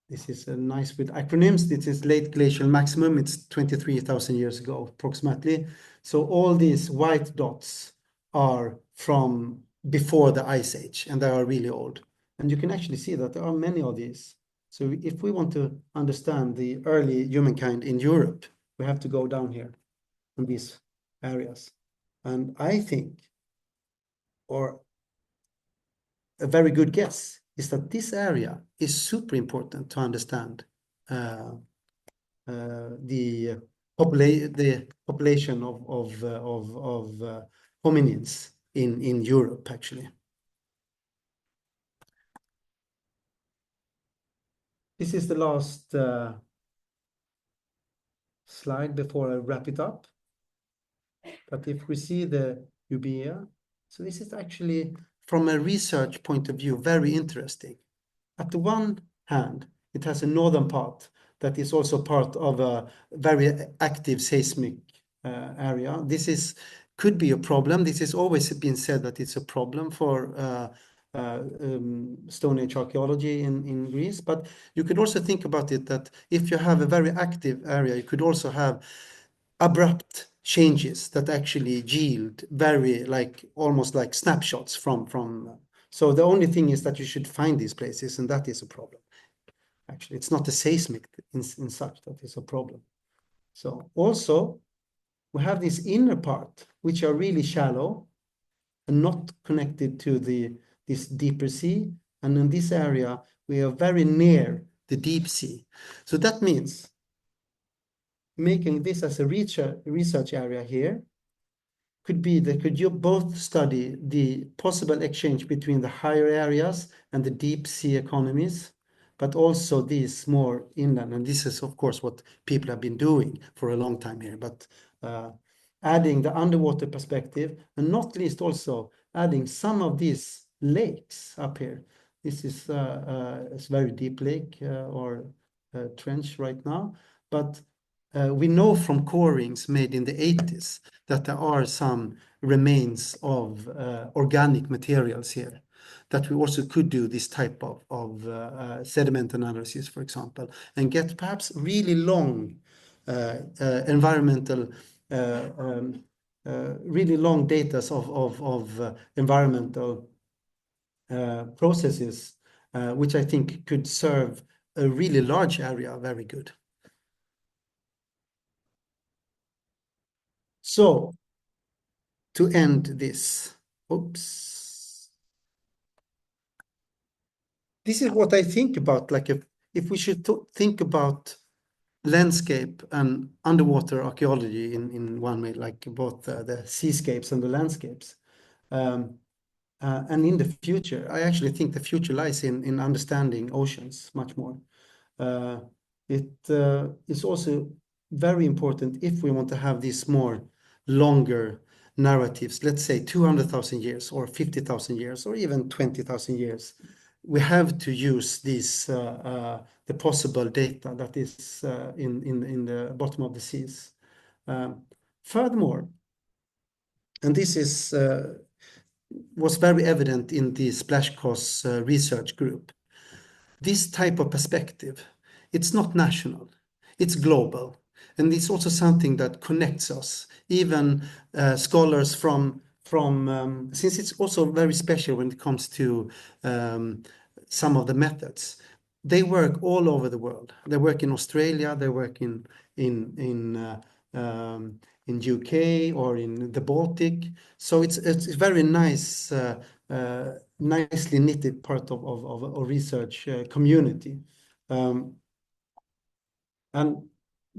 this is a nice with acronyms. This is late glacial maximum. It's 23,000 years ago, approximately. So all these white dots are from before the Ice Age, and they are really old. And you can actually see that there are many of these. So if we want to understand the early humankind in Europe, we have to go down here in these areas. And I think, or a very good guess, is that this area is super important to understand the population of hominids in Europe, actually. This is the last slide before I wrap it up. But if we see the Euboea, so this is actually, from a research point of view, very interesting. At the one hand, it has a northern part that is also part of a very active seismic area. This could be a problem. This has always been said that it's a problem for Stone Age archaeology in Greece. But you could also think about it that if you have a very active area, you could also have abrupt changes that actually yield very almost like snapshots from. So the only thing is that you should find these places, and that is a problem. Actually, it's not the seismic in such that is a problem. So also we have this inner part, which are really shallow and not connected to this deeper sea. And in this area, we are very near the deep sea. So that means making this as a research area here could be that could you both study the possible exchange between the higher areas and the deep sea economies, but also these more inland. And this is, of course, what people have been doing for a long time here, but adding the underwater perspective, and not least also adding some of these lakes up here. This is a very deep lake or trench right now, but we know from corings made in the 80s that there are some remains of organic materials here, that we also could do this type of sediment analysis, for example, and get perhaps really long environmental, really long data of environmental processes, which I think could serve a really large area very good. So, to end this, this is what I think about, like if we should think about landscape and underwater archaeology in one way, like both the seascapes and the landscapes. And in the future, I actually think the future lies in understanding oceans much more. It is also very important if we want to have these more longer narratives, let's say 200,000 years or 50,000 years or even 20,000 years. We have to use these the possible data that is in the bottom of the seas. Furthermore, and this is was very evident in the Splashcos research group, this type of perspective, it's not national, it's global. And it's also something that connects us, even scholars from since it's also very special when it comes to some of the methods. They work all over the world. They work in Australia, they work in UK or in the Baltic. So it's very nice, nicely knitted part of a research community. And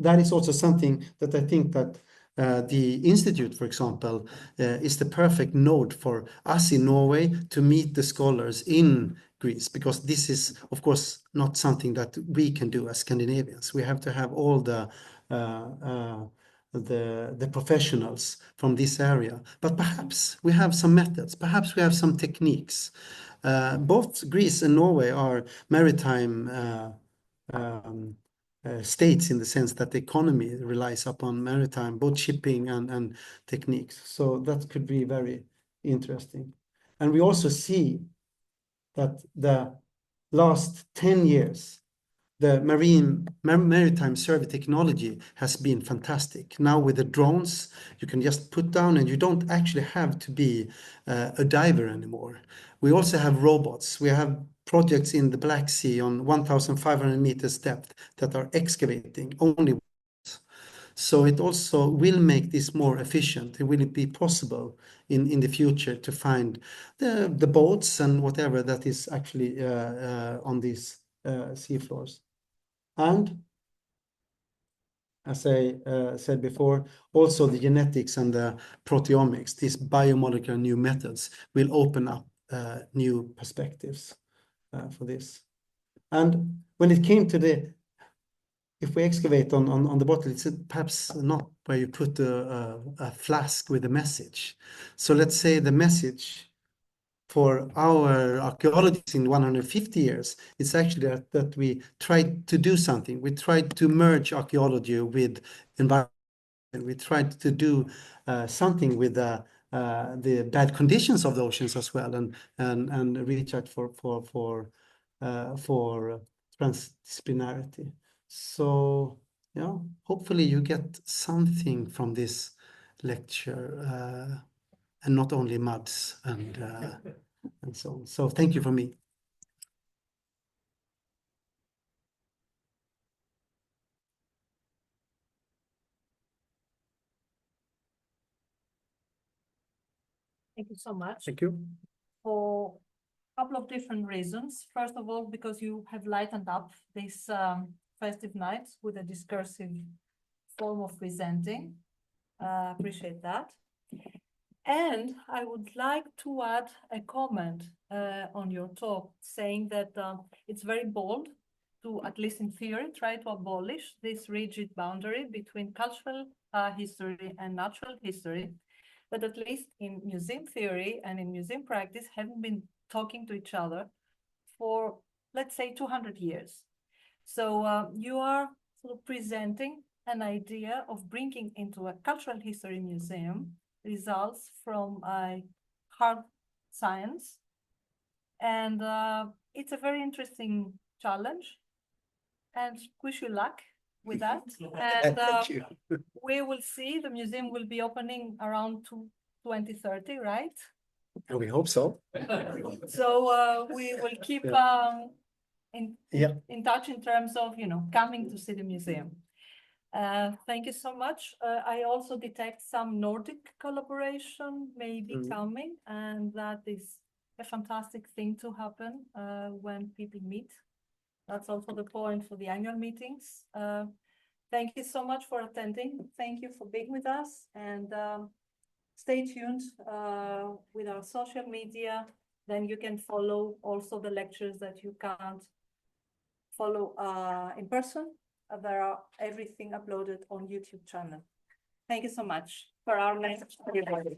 that is also something that I think that the institute, for example, is the perfect node for us in Norway to meet the scholars in Greece, because this is, of course, not something that we can do as Scandinavians. We have to have all the professionals from this area. But perhaps we have some methods, perhaps we have some techniques. Both Greece and Norway are maritime states, in the sense that the economy relies upon maritime, both shipping and techniques. So that could be very interesting. And we also see that the last 10 years, the maritime survey technology has been fantastic. Now with the drones, you can just put down, and you don't actually have to be a diver anymore. We also have robots. We have projects in the Black Sea on 1,500 meters depth that are excavating only. So it also will make this more efficient. It will be possible in the future to find the boats and whatever that is actually on these seafloors. And as I said before, also the genetics and the proteomics, these biomolecular new methods, will open up new perspectives for this. And when it came to if we excavate on the bottle, it's perhaps not where you put a flask with a message. So let's say the message for our archaeologists in 150 years, it's actually that we tried to do something. We tried to merge archaeology with environment. We tried to do something with the bad conditions of the oceans as well, and reach out for transdisciplinarity. So yeah, hopefully you get something from this lecture, and not only muds and so on. So thank you for me. Thank you so much. Thank you. For a couple of different reasons. First of all, because you have lightened up this festive night with a discursive form of presenting. Appreciate that. And I would like to add a comment on your talk, saying that it's very bold to, at least in theory, try to abolish this rigid boundary between cultural history and natural history, that at least in museum theory and in museum practice haven't been talking to each other for, let's say, 200 years. So you are sort of presenting an idea of bringing into a cultural history museum results from hard science. And it's a very interesting challenge, and wish you luck with that. And Thank you. we will see, the museum will be opening around 2030, right? And we hope so. So we will keep in touch in terms of, coming to see the museum. Thank you so much. I also detect some Nordic collaboration maybe coming, and that is a fantastic thing to happen when people meet. That's also the point for the annual meetings. Thank you so much for attending. Thank you for being with us, and stay tuned with our social media. Then you can follow also the lectures that you can't follow in person. There are everything uploaded on YouTube channel. Thank you so much for our next everybody.